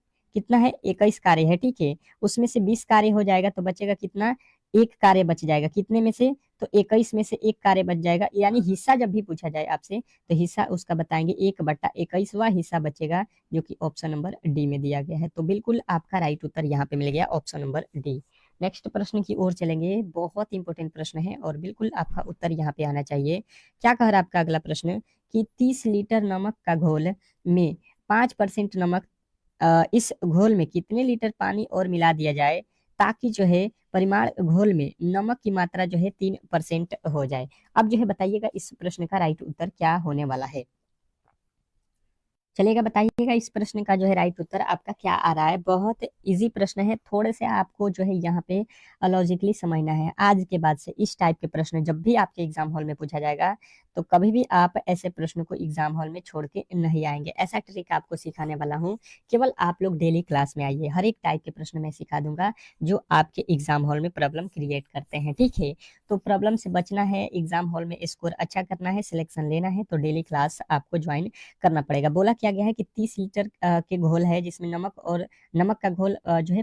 21 कार्य है, ठीक है। उसमें से 20 कार्य हो जाएगा तो बचेगा कितना, एक कार्य बच जाएगा, कितने में से, तो 21 में से एक कार्य बच जाएगा, यानी हिस्सा जब भी पूछा जाए आपसे तो हिस्सा उसका बताएंगे 1/21वां हिस्सा बचेगा, जो कि ऑप्शन नंबर डी में दिया गया है। तो बिल्कुल आपका राइट उत्तर यहाँ पे मिल गया, ऑप्शन नंबर डी। नेक्स्ट प्रश्न की ओर चलेंगे, बहुत इंपॉर्टेंट प्रश्न है और बिल्कुल आपका उत्तर यहाँ पे आना चाहिए। क्या कह रहा है आपका अगला प्रश्न, कि 30 लीटर नमक का घोल में 5% नमक, इस घोल में कितने लीटर पानी और मिला दिया जाए ताकि जो है परिमाण घोल में नमक की मात्रा जो है 3% हो जाए। अब जो है बताइएगा इस प्रश्न का राइट उत्तर क्या होने वाला है। चलिएगा बताइएगा इस प्रश्न का जो है राइट उत्तर आपका क्या आ रहा है। बहुत इजी प्रश्न है, थोड़े से आपको जो है यहाँ पे लॉजिकली समझना है। आज के बाद से इस टाइप के प्रश्न जब भी आपके एग्जाम हॉल में पूछा जाएगा तो कभी भी आप ऐसे प्रश्न को एग्जाम हॉल में छोड़ के नहीं आएंगे। ऐसा ट्रिक आपको सिखाने वाला हूँ, केवल आप लोग डेली क्लास में आइए, हर एक टाइप के प्रश्न मैं सिखा दूंगा जो आपके एग्जाम हॉल में प्रॉब्लम क्रिएट करते हैं, ठीक है। तो प्रॉब्लम से बचना है, एग्जाम हॉल में स्कोर अच्छा करना है, सिलेक्शन लेना है, तो डेली क्लास आपको ज्वाइन करना पड़ेगा। बोला क्या गया है कि 30 लीटर के घोल है जिसमें नमक का घोल जो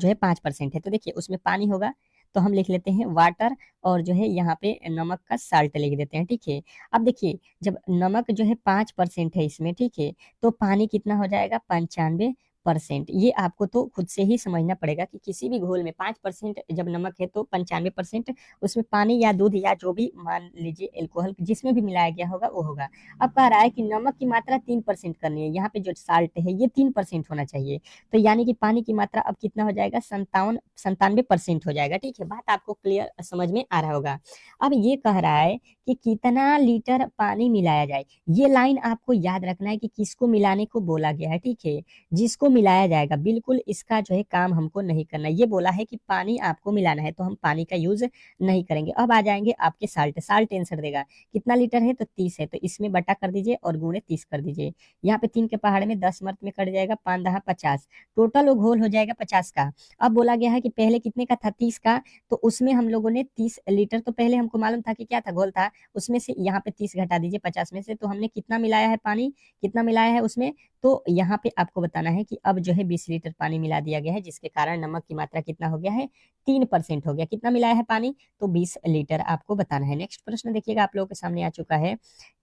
है 5% है, तो देखिए उसमें पानी होगा तो हम लिख लेते हैं वाटर, और जो है यहाँ पे नमक का साल्ट लिख देते हैं, ठीक है। अब देखिए जब नमक जो है 5% है इसमें, ठीक है, तो पानी कितना हो जाएगा 95%। ये आपको तो खुद से ही समझना पड़ेगा कि किसी भी घोल में 5% जब नमक है तो 95% उसमें पानी या दूध या जो भी मान लीजिए एल्कोहल जिसमें भी मिलाया गया होगा वो होगा। अब कह रहा है कि नमक की मात्रा 3% करनी है, यहाँ पे जो साल्ट है ये 3% होना चाहिए, तो यानी कि पानी की मात्रा अब कितना हो जाएगा 97% हो जाएगा, ठीक है। बात आपको क्लियर समझ में आ रहा होगा। अब ये कह रहा है कि कितना लीटर पानी मिलाया जाए, ये लाइन आपको याद रखना है कि किसको मिलाने को बोला गया है, ठीक है। जिसको मिलाया जाएगा बिल्कुल इसका जो है काम हमको नहीं करना। ये बोला है कि पानी आपको मिलाना है तो हम पानी का यूज नहीं करेंगे। अब आ जाएंगे आपके साल्ट आंसर देगा, कितना लीटर है तो 30 है, तो इसमें बटा कर दीजिए और गुणे 30 कर दीजिए। यहाँ पे 3 के पहाड़ में 10 मर्द में कट जाएगा, 5 दहा 50, टोटल वो घोल हो जाएगा 50 का। अब बोला गया है कि पहले कितने का था 30 का, तो उसमें हम लोगों ने 30 लीटर, तो पहले हमको मालूम था कि क्या था घोल था, उसमें से यहाँ पे 30 घटा दीजिए 50 में से, तो हमने कितना मिलाया है पानी, कितना मिलाया है उसमें, तो यहाँ पे आपको बताना है कि अब जो है 20 लीटर पानी मिला दिया गया है, जिसके कारण नमक की मात्रा कितना हो गया है 3% हो गया। कितना मिलाया है पानी, तो 20 लीटर आपको बताना है। नेक्स्ट प्रश्न देखिएगा आप लोगों के सामने आ चुका है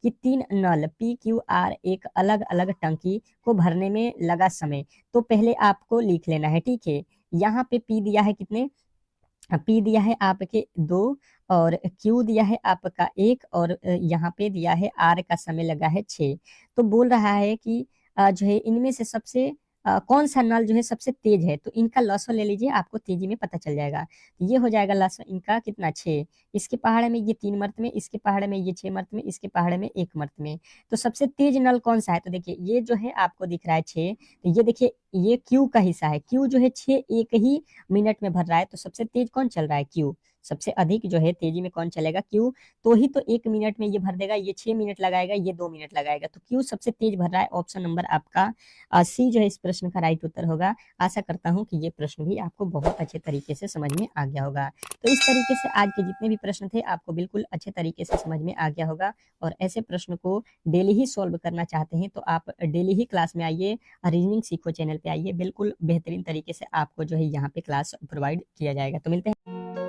कि 3 नल PQR एक अलग अलग टंकी को भरने में लगा समय, तो पहले आपको लिख लेना है, ठीक है। यहाँ पे P दिया है कितने, P दिया है आपके 2, और Q दिया है आपका 1, और यहाँ पे दिया है R का समय लगा है 6। तो बोल रहा है कि जो है इनमें से सबसे कौन सा नल जो है सबसे तेज है, तो इनका लॉसो ले लीजिए, आपको तेजी में पता चल जाएगा। ये हो जाएगा लॉसो इनका कितना 6, इसके पहाड़ में ये 3 मर्त में, इसके पहाड़ में ये 6 मर्त में, इसके पहाड़ में 1 मर्त में, तो सबसे तेज नल कौन सा है, तो देखिए ये जो है आपको दिख रहा है 6, तो ये देखिए ये Q का हिस्सा है, Q जो है 6 एक ही मिनट में भर रहा है, तो सबसे तेज कौन चल रहा है Q, सबसे अधिक जो है तेजी में कौन चलेगा, क्यू तो ही तो 1 मिनट में ये भर देगा, ये 6 मिनट लगाएगा, ये 2 मिनट लगाएगा, तो क्यू सबसे तेज भर रहा है। ऑप्शन नंबर आपका सी जो है इस प्रश्न का राइट उत्तर होगा। आशा करता हूँ कि ये प्रश्न भी आपको बहुत अच्छे तरीके से समझ में आ गया होगा। तो इस तरीके से आज के जितने भी प्रश्न थे आपको बिल्कुल अच्छे तरीके से समझ में आ गया होगा, और ऐसे प्रश्न को डेली ही सॉल्व करना चाहते हैं तो आप डेली ही क्लास में आइए, रीजनिंग सीखो चैनल पे आइए, बिल्कुल बेहतरीन तरीके से आपको जो है यहाँ पे क्लास प्रोवाइड किया जाएगा। तो मिलते हैं।